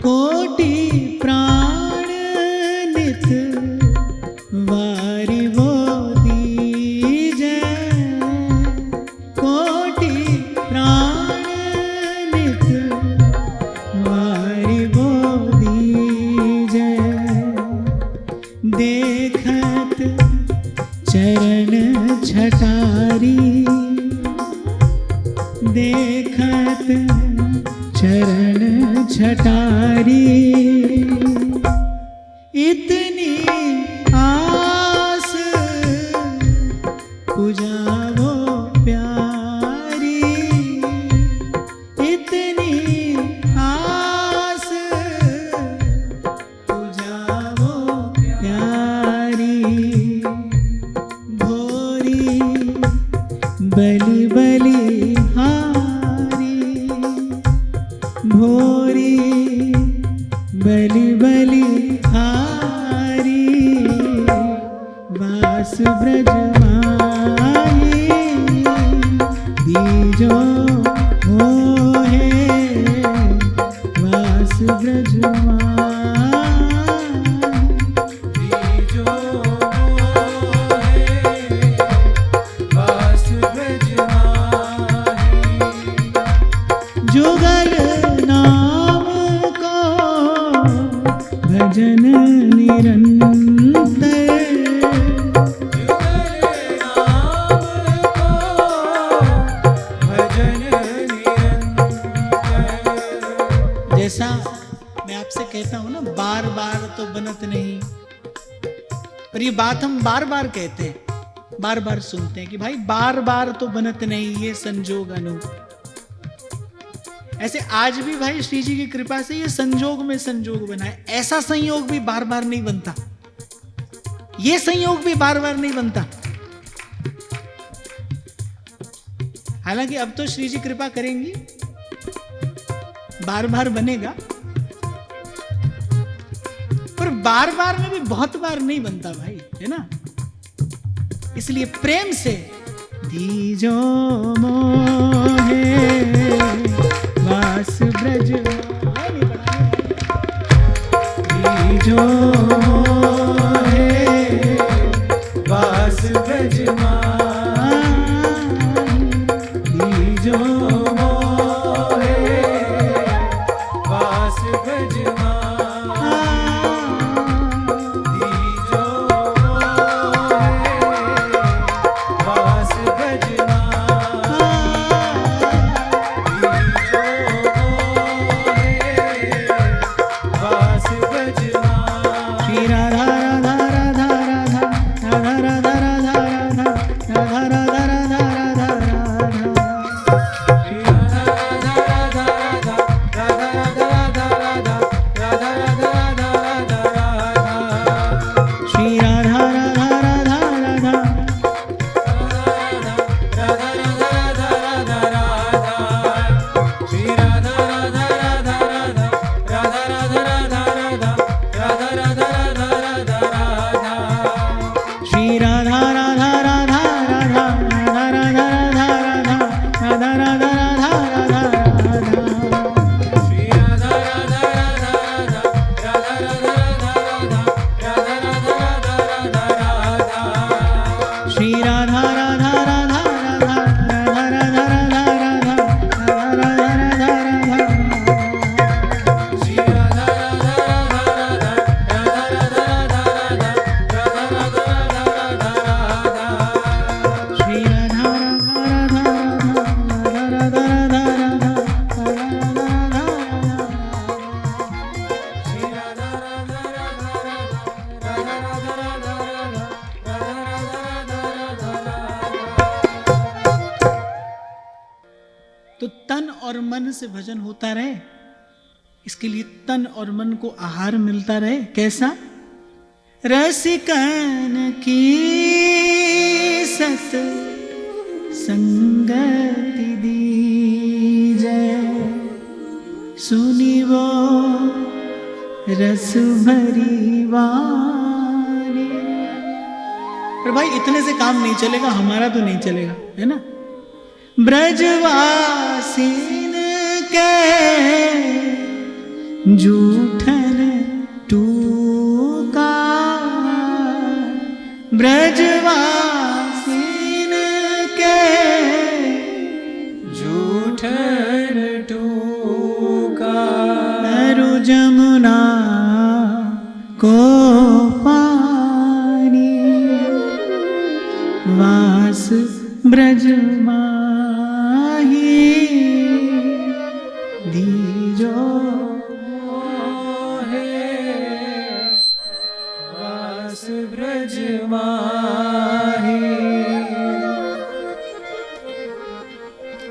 कोटि प्राण नित वारि वो दीजै, कोटि प्राण नित वारि वो दीजै, देखत चरण छटारी, देखत चरण छटारी, इतनी आस पुजावो प्यारी, इतनी आस पुजावो प्यारी, भोरी बलि बलि हारी, भोरी बलि बलि हारी, वास ब्रज माही दीजो मोहे, वास ब्रज माही जो मोहे वास ब्रज माही। जुगल नाम को भजन निरंतर, जुगल नाम को भजन निरंतर। जैसा मैं आपसे कहता हूं ना, बार बार तो बनत नहीं, पर ये बात हम बार बार कहते हैं, बार बार सुनते हैं कि भाई बार बार तो बनत नहीं, ये संजोग अनूप। ऐसे आज भी भाई श्री जी की कृपा से ये संजोग में संजोग बना है। ऐसा संयोग भी बार बार नहीं बनता, ये संयोग भी बार बार नहीं बनता। हालांकि अब तो श्री जी कृपा करेंगी, बार बार बनेगा, पर बार बार में भी बहुत बार नहीं बनता भाई, है ना। इसलिए प्रेम से दीजो मोहे वास ब्रज दीजो मोहे वास ब्रज दीजो मोहे वास ब्रज दीजो मोहे वास ब्रज तो तन और मन से भजन होता रहे, इसके लिए तन और मन को आहार मिलता रहे। कैसा? रसिकन की सत संगति दीजै, सुनी वो रस भरी वाणी। पर भाई इतने से काम नहीं चलेगा, हमारा तो नहीं चलेगा, है ना। ब्रजवासीन के जूठन टूका, ब्रजवासीन के जूठन टूका, अरु जमुना को पानी, वास ब्रज माही दीजो मोहे, वास ब्रज माही।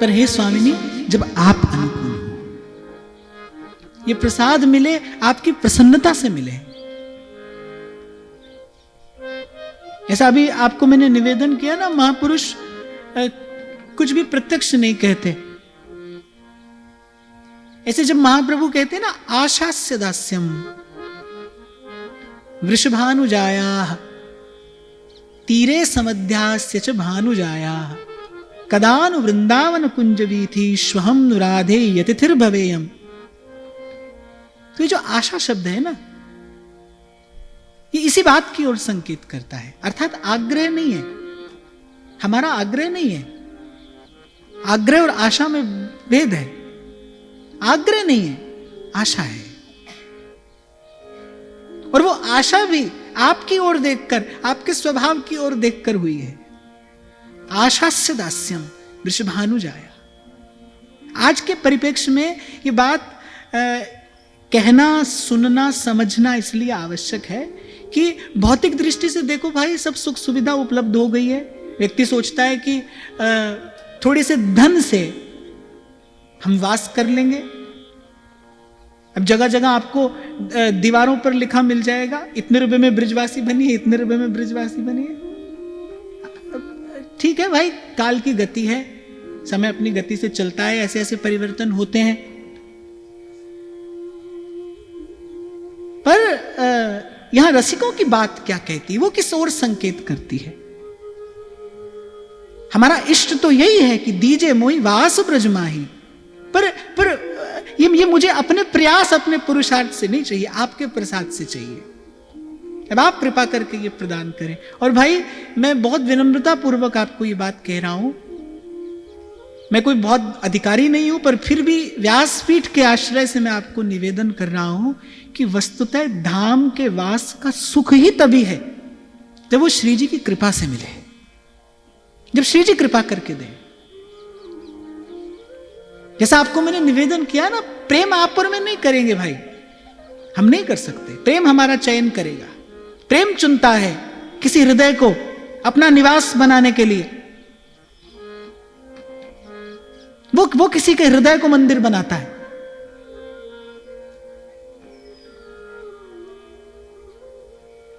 पर हे स्वामिनी, जब आप अनुकूल हो, ये प्रसाद मिले आपकी प्रसन्नता से मिले। ऐसा अभी आपको मैंने निवेदन किया ना, महापुरुष कुछ भी प्रत्यक्ष नहीं कहते। ऐसे जब महाप्रभु कहते हैं ना, आशास्य दास्यम वृषभानुजायाः तीरे समध्यास्य च भानुजायाः, कदानु वृंदावन कुंज वीथि स्वहम नुराधे यतिथिर्भवेयम्। तो ये जो आशा शब्द है ना, ये इसी बात की ओर संकेत करता है। अर्थात आग्रह नहीं है, हमारा आग्रह नहीं है। आग्रह और आशा में भेद है। आग्रह नहीं है, आशा है। और वो आशा भी आपकी ओर देखकर, आपके स्वभाव की ओर देखकर हुई है। आशास्य दास्यम वृषभानुजाया। आज के परिप्रेक्ष्य में ये बात कहना, सुनना, समझना इसलिए आवश्यक है कि भौतिक दृष्टि से देखो भाई, सब सुख सुविधा उपलब्ध हो गई है। व्यक्ति सोचता है कि थोड़े से धन से हम वास कर लेंगे। अब जगह जगह आपको दीवारों पर लिखा मिल जाएगा, इतने रुपए में ब्रिजवासी बनिए, इतने रुपए में ब्रिजवासी बनिए। ठीक है भाई, काल की गति है, समय अपनी गति से चलता है, ऐसे ऐसे परिवर्तन होते हैं। पर यहां रसिकों की बात क्या कहती है, वो किस ओर संकेत करती है? हमारा इष्ट तो यही है कि दीजे मोहि वास ब्रजमाही। पर ये मुझे अपने प्रयास, अपने पुरुषार्थ से नहीं चाहिए, आपके प्रसाद से चाहिए। अब आप कृपा करके ये प्रदान करें। और भाई, मैं बहुत विनम्रता पूर्वक आपको ये बात कह रहा हूं। मैं कोई बहुत अधिकारी नहीं हूं, पर फिर भी व्यासपीठ के आश्रय से मैं आपको निवेदन कर रहा हूं कि वस्तुतः धाम के वास का सुख ही तभी है जब वो श्री जी की कृपा से मिले, जब श्री जी कृपा करके दें। जैसा आपको मैंने निवेदन किया ना, प्रेम आप पर में नहीं करेंगे भाई, हम नहीं कर सकते। प्रेम हमारा चयन करेगा। प्रेम चुनता है किसी हृदय को अपना निवास बनाने के लिए। वो किसी के हृदय को मंदिर बनाता है।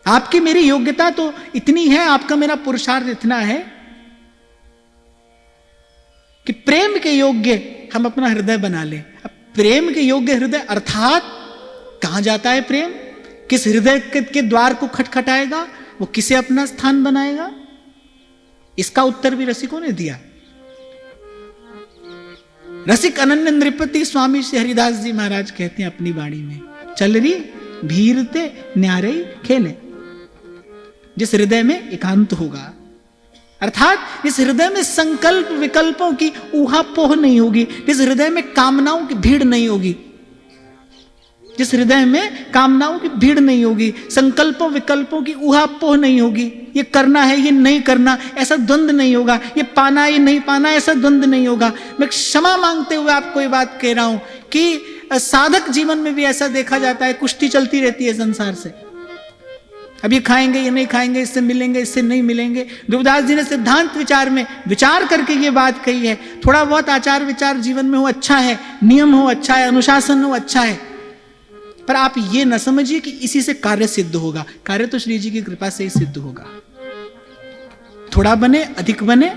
आपकी मेरी योग्यता तो इतनी है, आपका मेरा पुरुषार्थ इतना है कि प्रेम के योग्य हम अपना हृदय बना लें। अब प्रेम के योग्य हृदय अर्थात कहां जाता है प्रेम? किस हृदय के द्वार को खटखटाएगा? वो किसे अपना स्थान बनाएगा? इसका उत्तर भी रसिकों ने दिया। रसिक अनन्य नृपति स्वामी श्री हरिदास जी महाराज कहते हैं अपनी वाणी में, चल रही भीरते न्यारे खेले। जिस हृदय में एकांत होगा, अर्थात जिस हृदय में संकल्प विकल्पों की ऊहापोह नहीं होगी, जिस हृदय में कामनाओं की भीड़ नहीं होगी, जिस हृदय में कामनाओं की भीड़ नहीं होगी, संकल्पों विकल्पों की ऊहापोह नहीं होगी, ये करना है ये नहीं करना ऐसा द्वंद नहीं होगा, ये पाना ये नहीं पाना ऐसा द्वंद नहीं होगा। मैं क्षमा मांगते हुए आपको ये बात कह रहा हूं कि साधक जीवन में भी ऐसा देखा जाता है, कुश्ती चलती रहती है संसार से। अब ये खाएंगे ये नहीं खाएंगे, इससे मिलेंगे इससे नहीं मिलेंगे। ध्रुवदास जी ने सिद्धांत विचार में विचार करके ये बात कही है, थोड़ा बहुत आचार विचार जीवन में हो अच्छा है, नियम हो अच्छा है, अनुशासन हो अच्छा है, पर आप ये न समझिए कि इसी से कार्य सिद्ध होगा। कार्य तो श्री जी की कृपा से ही सिद्ध होगा। थोड़ा बने अधिक बने,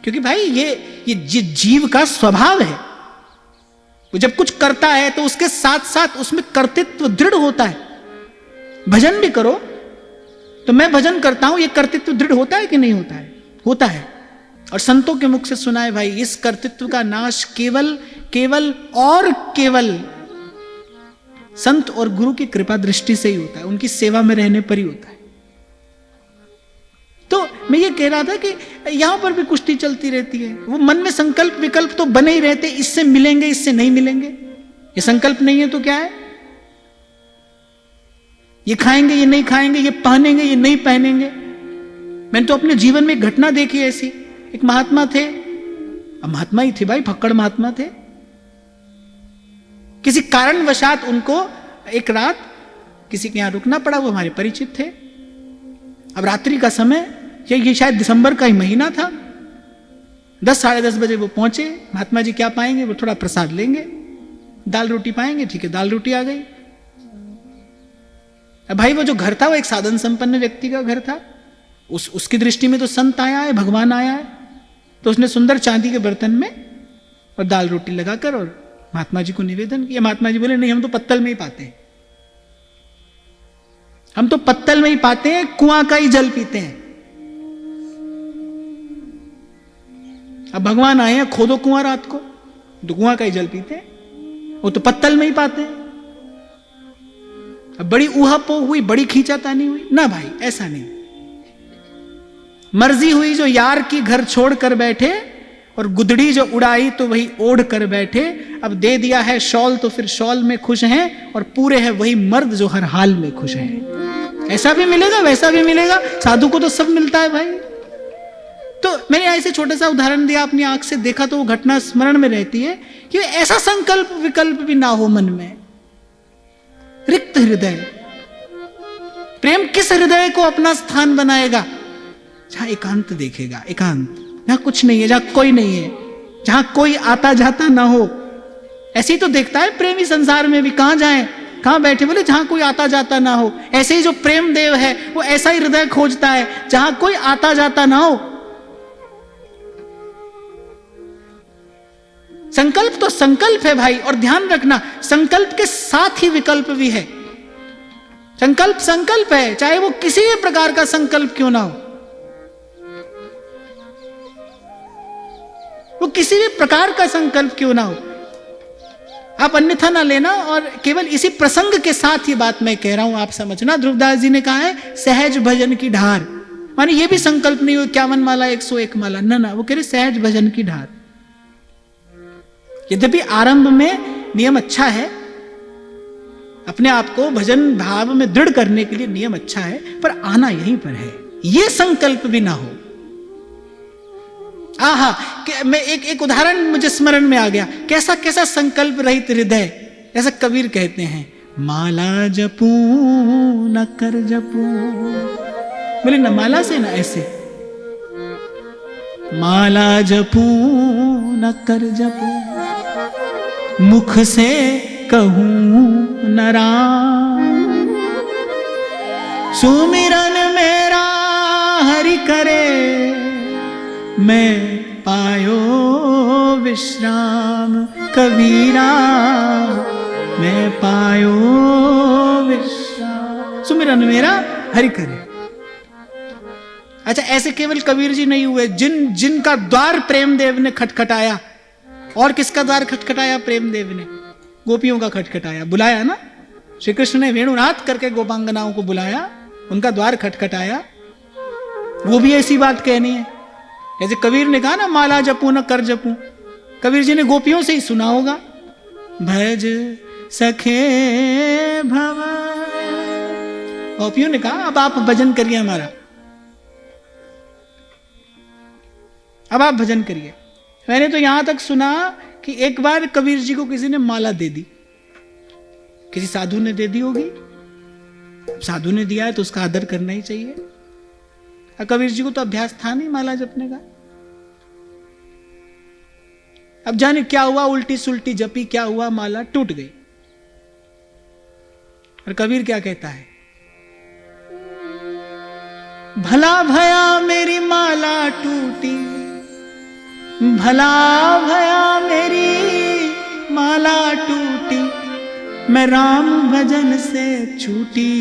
क्योंकि भाई ये जीव का स्वभाव है। वो जब कुछ करता है तो उसके साथ साथ उसमें कर्तृत्व दृढ़ होता है। भजन भी करो तो मैं भजन करता हूं, ये कर्तृत्व दृढ़ होता है कि नहीं होता है? होता है। और संतों के मुख से सुना है भाई, इस कर्तृत्व का नाश केवल संत और गुरु की कृपा दृष्टि से ही होता है, उनकी सेवा में रहने पर ही होता है। तो मैं ये कह रहा था कि यहां पर भी कुश्ती चलती रहती है। वो मन में संकल्प विकल्प तो बने ही रहते, इससे मिलेंगे इससे नहीं मिलेंगे। ये संकल्प नहीं है तो क्या है? ये खाएंगे ये नहीं खाएंगे, ये पहनेंगे ये नहीं पहनेंगे। मैंने तो अपने जीवन में एक घटना देखी ऐसी। एक महात्मा थे, अब महात्मा ही थे भाई, फक्कड़ महात्मा थे। किसी कारणवशात उनको एक रात किसी के यहां रुकना पड़ा, वो हमारे परिचित थे। अब रात्रि का समय, ये शायद दिसंबर का ही महीना था। 10 साढ़े 10 बजे वो पहुंचे। महात्मा जी क्या पाएंगे? वो थोड़ा प्रसाद लेंगे, दाल रोटी पाएंगे। ठीक है, दाल रोटी आ गई। अब भाई वो जो घर था वो एक साधन संपन्न व्यक्ति का घर था। उसकी दृष्टि में तो संत आया है, भगवान आया है। तो उसने सुंदर चांदी के बर्तन में और दाल रोटी लगाकर और महात्मा जी को निवेदन किया। महात्मा जी बोले नहीं, हम तो पत्तल में ही पाते हैं, हम तो पत्तल में ही पाते हैं, कुआं का ही जल पीते हैं। अब भगवान आए हैं, खोदो कुआं रात को, तो कुआं का ही जल पीते हैं, वो तो पत्तल में ही पाते हैं। अब बड़ी ऊहापोह हुई, बड़ी खींचातानी हुई ना भाई, ऐसा नहीं। मर्जी हुई जो यार की घर छोड़ कर बैठे, और गुदड़ी जो उड़ाई तो वही ओढ़ कर बैठे। अब दे दिया है शॉल तो फिर शॉल में खुश हैं, और पूरे हैं वही मर्द जो हर हाल में खुश हैं। ऐसा भी मिलेगा वैसा भी मिलेगा, साधु को तो सब मिलता है भाई। तो मैंने ऐसे छोटा सा उदाहरण दिया, अपनी आंख से देखा तो वो घटना स्मरण में रहती है कि ऐसा संकल्प विकल्प भी ना हो मन में। रिक्त हृदय, प्रेम किस हृदय को अपना स्थान बनाएगा? जहां एकांत देखेगा, एकांत, जहां कुछ नहीं है, जहां कोई नहीं है, जहां कोई आता जाता ना हो। ऐसे ही तो देखता है प्रेमी संसार में भी, कहां जाएं, कहां बैठे? बोले जहां कोई आता जाता ना हो। ऐसे ही जो प्रेम देव है वो ऐसा ही हृदय खोजता है जहां कोई आता जाता ना हो। संकल्प तो संकल्प है भाई, और ध्यान रखना संकल्प के साथ ही विकल्प भी है। संकल्प संकल्प है, चाहे वो किसी भी प्रकार का संकल्प क्यों ना हो, वो किसी भी प्रकार का संकल्प क्यों ना हो, आप अन्यथा ना लेना। और केवल इसी प्रसंग के साथ ही बात मैं कह रहा हूं, आप समझना। ध्रुवदास जी ने कहा है सहज भजन की ढार, माने ये भी संकल्प नहीं हो 51 माला 101 माला, ना, वो कह रहे सहज भजन की ढार। यद्यपि आरंभ में नियम अच्छा है, अपने आप को भजन भाव में दृढ़ करने के लिए नियम अच्छा है, पर आना यहीं पर है, ये संकल्प भी ना हो। आहा, मैं एक उदाहरण मुझे स्मरण में आ गया, कैसा कैसा संकल्प रहित हृदय। ऐसा कबीर कहते हैं, माला जपू न कर जपू। बोले न माला से ना ऐसे, माला जपू न कर जपू, मुख से कहूं न राम, सुमिरन मेरा हरि करे, मैं पायो विश्राम। कबीरा मैं पायो विश्राम, सुमिरन मेरा हरि करे। अच्छा, ऐसे केवल कबीर जी नहीं हुए, जिनका द्वार प्रेमदेव ने खटखटाया। और किसका द्वार खटखटाया प्रेमदेव ने? गोपियों का खटखटाया, बुलाया ना। श्री कृष्ण ने वेणुनाथ करके गोपांगनाओं को बुलाया, उनका द्वार खटखटाया। वो भी ऐसी बात कहनी है, जैसे कबीर ने कहा ना माला जपू न कर जपू। कबीर जी ने गोपियों से ही सुना होगा, भज सखे भव। गोपियों ने कहा अब आप भजन करिए हमारा, अब आप भजन करिए। मैंने तो यहां तक सुना कि एक बार कबीर जी को किसी ने माला दे दी, किसी साधु ने दे दी होगी। साधु ने दिया है तो उसका आदर करना ही चाहिए। कबीर जी को तो अभ्यास था नहीं माला जपने का। अब जाने क्या हुआ, उल्टी सुल्टी जपी, क्या हुआ, माला टूट गई। और कबीर क्या कहता है, भला भया मेरी माला टूटी, भला भया मेरी माला टूटी, मैं राम भजन से छूटी,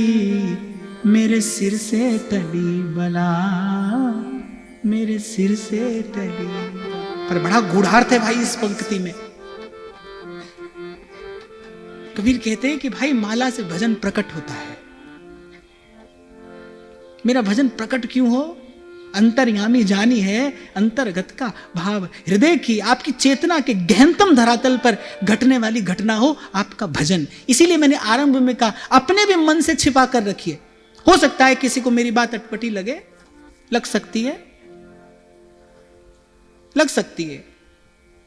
मेरे सिर से टली बला, मेरे सिर से टली। पर बड़ा गूढ़ार्थ है भाई इस पंक्ति में। कबीर कहते हैं कि भाई माला से भजन प्रकट होता है। मेरा भजन प्रकट क्यों हो? अंतर्यामी जानी है अंतर्गत का भाव, हृदय की, आपकी चेतना के गहनतम धरातल पर घटने वाली घटना हो आपका भजन। इसीलिए मैंने आरंभ में कहा, अपने भी मन से छिपा कर रखिए। हो सकता है किसी को मेरी बात अटपटी लगे, लग सकती है, लग सकती है,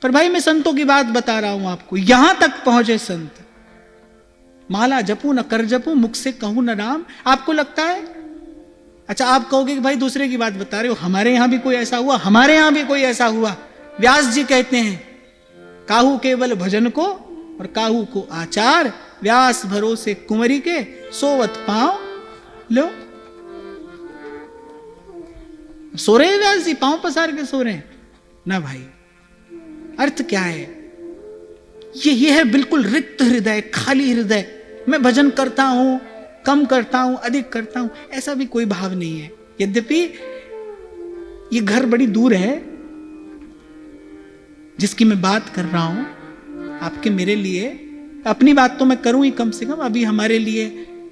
पर भाई मैं संतों की बात बता रहा हूं आपको। यहां तक पहुंचे संत, माला जपू न कर जपू, मुख से कहूं न राम। आपको लगता है, अच्छा आप कहोगे कि भाई दूसरे की बात बता रहे हो, हमारे यहां भी कोई ऐसा हुआ, हमारे यहां भी कोई ऐसा हुआ। व्यास जी कहते हैं, काहू केवल भजन को और काहू को आचार, व्यास भरोसे कुंवरी के सोवत पांव लो। सो रहे व्यास जी, पांव पसार के सो रहे हैं ना भाई। अर्थ क्या है? ये है बिल्कुल रिक्त हृदय, खाली हृदय। मैं भजन करता हूं, कम करता हूं, अधिक करता हूं, ऐसा भी कोई भाव नहीं है। यद्यपि ये घर बड़ी दूर है जिसकी मैं बात कर रहा हूं, आपके मेरे लिए, अपनी बात तो मैं करूं ही कम से कम, अभी हमारे लिए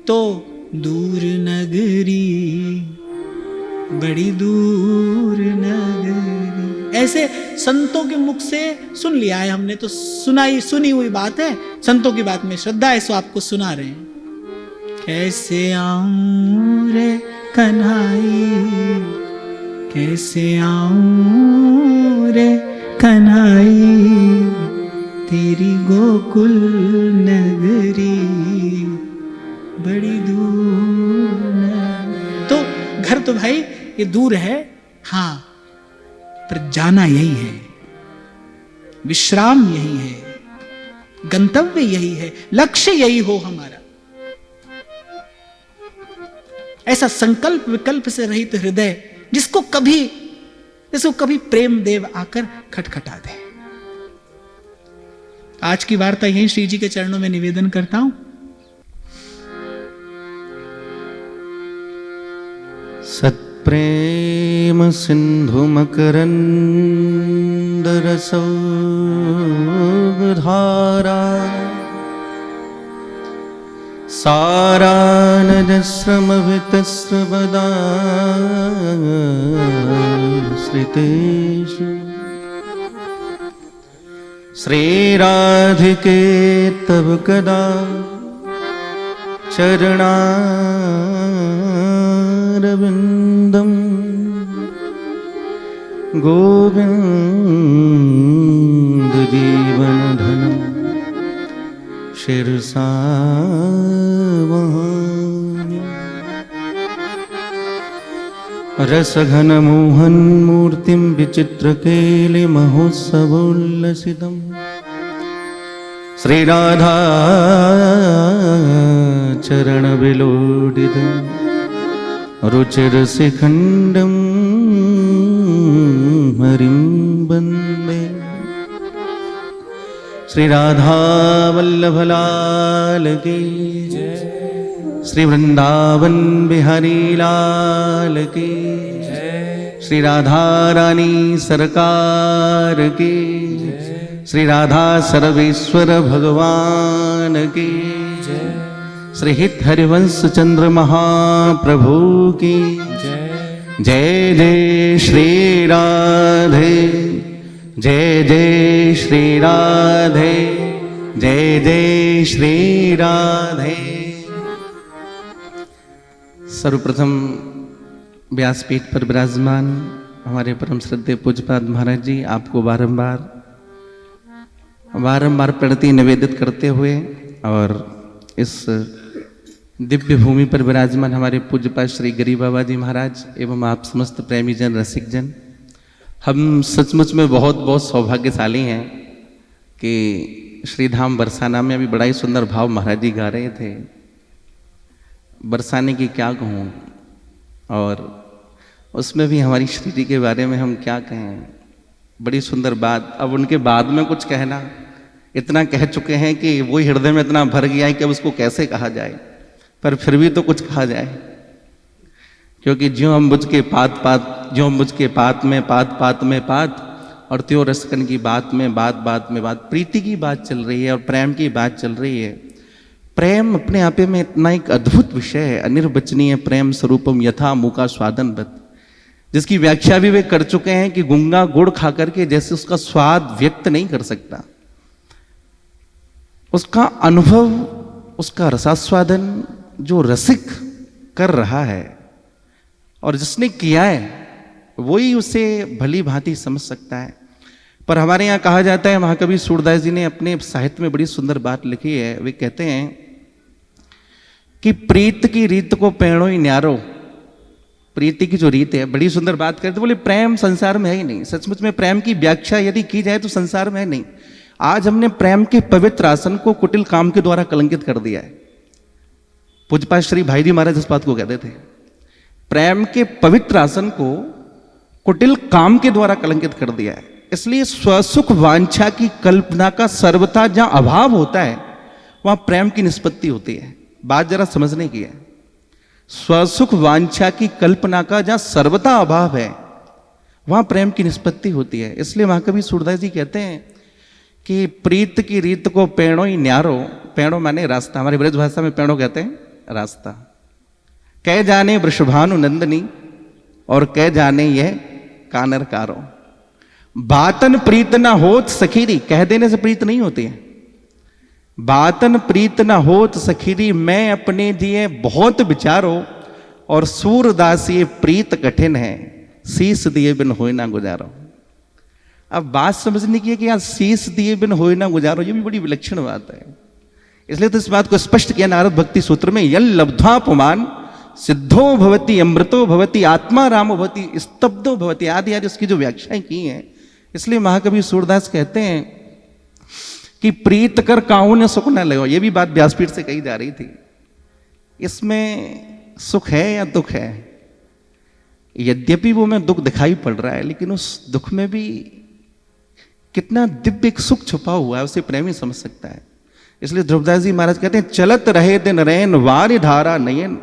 तो दूर नगरी, बड़ी दूर नगरी, ऐसे संतों के मुख से सुन लिया है हमने, तो सुनी हुई बात है। संतों की बात में श्रद्धा है, सो आपको सुना रहे हैं। कैसे आऊं रे कन्हाई, कैसे आऊं रे कन्हाई, तेरी गोकुल नगरी बड़ी दूर नगरी। तो घर तो भाई ये दूर है, हां, पर जाना यही है, विश्राम यही है, गंतव्य यही है, लक्ष्य यही हो हमारा। ऐसा संकल्प विकल्प से रहित हृदय जिसको कभी प्रेम देव आकर खटखटा दे। आज की वार्ता यही श्री जी के चरणों में निवेदन करता हूं। सत्प्रेम सिंधु मकरंद रसौ धारा, सारानजस्रमभितस्रवदाश्रितेषु, श्रीराधिके तव कदा चरणारविन्दम्, गोविन्द जीवनधनम् शिरसा वहामि। रसघन मोहन मूर्तिं विचित्रकेलि महोत्सवोल्लसितम्, श्रीराधा चरण विलोडितं रुचिरसिखण्डं हरिं वन्दे। श्री राधा वल्लभ लाल की जय, श्री वृंदावन बिहारी लाल की जय, श्री राधा रानी सरकार की जय, श्री राधा सर्वेश्वर भगवान की जय, श्री हित हरिवंश चंद्र महाप्रभु की जय। जय जय श्री राधे, जय जय श्री राधे, जय जय श्री राधे। सर्वप्रथम व्यासपीठ पर विराजमान हमारे परम श्रद्धेय पूज्यपाद महाराज जी, आपको बारंबार प्रणति निवेदित करते हुए और इस दिव्य भूमि पर विराजमान हमारे पूज्यपाद श्री गरीब बाबा जी महाराज एवं आप समस्त प्रेमी जन, रसिक जन, हम सचमुच में बहुत बहुत सौभाग्यशाली हैं कि श्रीधाम बरसाना में अभी बड़ा ही सुंदर भाव महाराज जी गा रहे थे। बरसाने की क्या कहूँ, और उसमें भी हमारी श्री जी के बारे में हम क्या कहें, बड़ी सुंदर बात। अब उनके बाद में कुछ कहना, इतना कह चुके हैं कि वो हृदय में इतना भर गया है कि अब उसको कैसे कहा जाए, पर फिर भी तो कुछ कहा जाए, क्योंकि ज्यों अम्बुज के पात पात, ज्यों अम्बुज के पात में पात, और त्यों रसकन की बात में बात में बात, प्रीति की बात चल रही है और प्रेम की बात चल रही है। प्रेम अपने आप में इतना एक अद्भुत विषय है, अनिर्वचनीय प्रेम स्वरूपम यथा मूका स्वादनवत, जिसकी व्याख्या भी वे कर चुके हैं कि गुंगा गुड़ खा करके जैसे उसका स्वाद व्यक्त नहीं कर सकता, उसका अनुभव, उसका रसास्वादन जो रसिक कर रहा है और जिसने किया है वही उसे भली भांति समझ सकता है। पर हमारे यहाँ कहा जाता है, महाकवि सूरदास जी ने अपने साहित्य में बड़ी सुंदर बात लिखी है। वे कहते हैं कि प्रीत की रीत को पेणो ही न्यारो, प्रीति की जो रीत है, बड़ी सुंदर बात करते, बोले प्रेम संसार में है ही नहीं। सचमुच में प्रेम की व्याख्या यदि की जाए तो संसार में है नहीं। आज हमने प्रेम के पवित्र आसन को कुटिल काम के द्वारा कलंकित कर दिया है। पूज्यपाद श्री भाई जी महाराज इस बात को कहते थे, प्रेम के पवित्र आसन को कुटिल काम के द्वारा कलंकित कर दिया है। इसलिए स्वसुख वांछा की कल्पना का सर्वथा जहां अभाव होता है वहां प्रेम की निष्पत्ति होती है। बात जरा समझने की है। स्वसुख वांछा की कल्पना का जहां सर्वथा अभाव है वहां प्रेम की निष्पत्ति होती है। इसलिए महाकवि सूरदास जी कहते हैं कि प्रीत की रीत को पेणो ही न्यारो, पेणो माने रास्ता, हमारी ब्रज भाषा में पेणो कहते हैं रास्ता। कह जाने वृषभानु नंदनी और कह जाने यह कानर कारो, बातन प्रीत न होत सखीरी, कह देने से प्रीत नहीं होती है। बातन प्रीत न होत सखीरी, मैं अपने दिए बहुत विचारो, और सूरदास ये प्रीत कठिन है, शीस दिए बिन होए ना गुजारो। अब बात समझने की है कि यार शीस दिए बिन होए ना गुजारो, ये भी बड़ी विलक्षण बात है। इसलिए तो इस बात को स्पष्ट किया नारद भक्ति सूत्र में, यल लब्ध्वा पुमान सिद्धो भवति अमृतो भवति आत्मा रामो भवति स्तब्धो भवति, आदि आदि उसकी जो व्याख्याएं की हैं। इसलिए महाकवि सूरदास कहते हैं कि प्रीत कर काहू ने सुख न लयो, ये भी बात व्यासपीठ से कही जा रही थी। इसमें सुख है या दुख है, यद्यपि वो में दुख दिखाई पड़ रहा है, लेकिन उस दुख में भी कितना दिव्य एक सुख छुपा हुआ है, उसे प्रेमी समझ सकता है। इसलिए ध्रुवदास जी महाराज कहते हैं, चलत रहे दिन रैन वारि धारा नयन,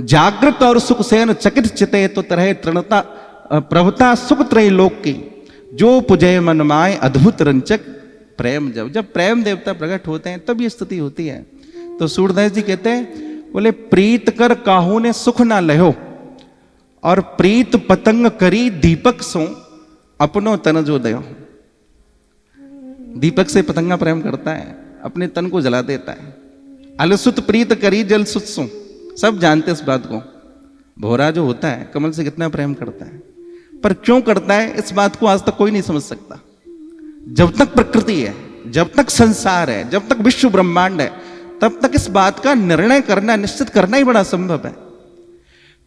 जागृत और सुख सेन चकित चिते, तो तरह तृणता प्रभुता सुख त्रय लोक की, जो पुजय मन माय अद्भुत रंचक प्रेम। जब प्रेम देवता प्रकट होते हैं तब ये स्थिति होती है। तो सूरदास जी कहते हैं, बोले प्रीत कर काहू ने सुख ना लहो, और प्रीत पतंग करी दीपक सो अपनो तन जो दयो। दीपक से पतंगा प्रेम करता है, अपने तन को जला देता है। अलसुत प्रीत करी जल सुत सो, सब जानते इस बात को। भोरा जो होता है कमल से कितना प्रेम करता है, पर क्यों करता है इस बात को आज तक कोई नहीं समझ सकता। जब तक प्रकृति है, जब तक संसार है, जब तक विश्व ब्रह्मांड है, तब तक इस बात का निर्णय करना, निश्चित करना ही बड़ा संभव है।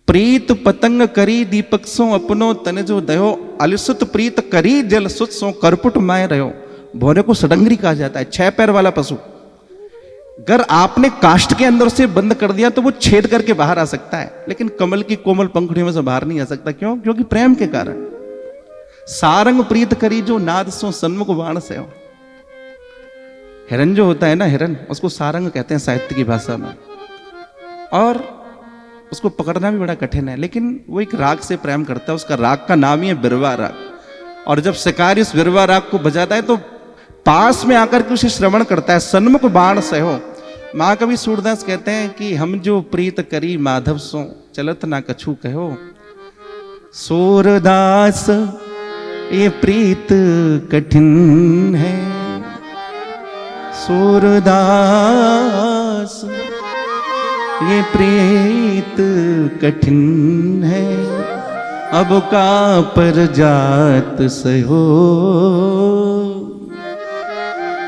प्रीत पतंग करी दीपक सो अपनो तन जो दयो, अलसुत प्रीत करी जल सुत सो करपुट माय रहो। भोरे को सडंगरी कहा जाता है, 6 पैर वाला पशु। अगर आपने काष्ठ के अंदर से बंद कर दिया तो वो छेद करके बाहर आ सकता है, लेकिन कमल की कोमल पंखुड़ियों में से बाहर नहीं आ सकता। क्यों? क्योंकि प्रेम के कारण। सारंग प्रीत करी जो नाद सो सन्मुख बाण से हो। हिरन जो होता है ना, हिरन, उसको सारंग कहते हैं साहित्य की भाषा में, और उसको पकड़ना भी बड़ा कठिन है, लेकिन वो एक राग से प्रेम करता है। उसका राग का नाम ही है बिरवा राग, और जब शिकारी इस बिरवा राग को बजाता है तो पास में आकर के उसे श्रवण करता है, सन्मुख बाण से हो। महाकवि सूरदास कहते हैं कि हम जो प्रीत करी माधव सो, चलत ना कछु कहो। सूरदास ये प्रीत कठिन है, सूरदास ये प्रीत कठिन है, अब का पर जात सहो।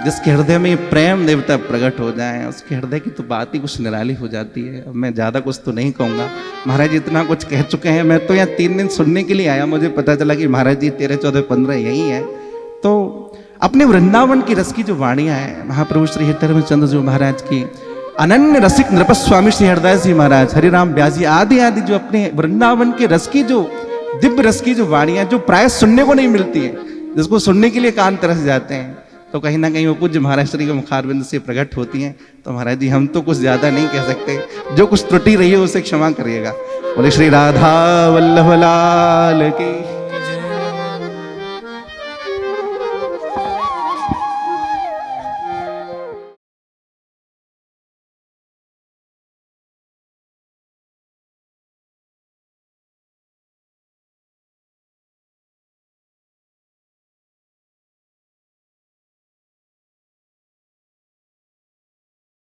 जिसके हृदय में प्रेम देवता प्रकट हो जाए, उसके हृदय की तो बात ही कुछ निराली हो जाती है। अब मैं ज़्यादा कुछ तो नहीं कहूँगा, महाराज जी इतना कुछ कह चुके हैं। मैं तो यहाँ 3 दिन सुनने के लिए आया, मुझे पता चला कि महाराज जी 13, 14, 15 यही है। तो अपने वृंदावन की रस की जो वाणियां हैं, महाप्रभु श्री धर्मचंद्र जी महाराज की, अनन्य रसिक नृपस्वामी श्री हरदास जी महाराज, हरिराम व्यास जी आदि आदि जो अपने वृंदावन के रस की जो दिव्य रस की जो वाणियां जो प्राय सुनने को नहीं मिलती है, जिसको सुनने के लिए कान तरस जाते हैं, तो कहीं ना कहीं वो पूज्य महाराज श्री के मुखारविंद से प्रकट होती हैं। तो महाराज जी हम तो कुछ ज्यादा नहीं कह सकते, जो कुछ त्रुटि रही है उसे क्षमा करिएगा। बोले श्री राधा वल्लभ लाल की।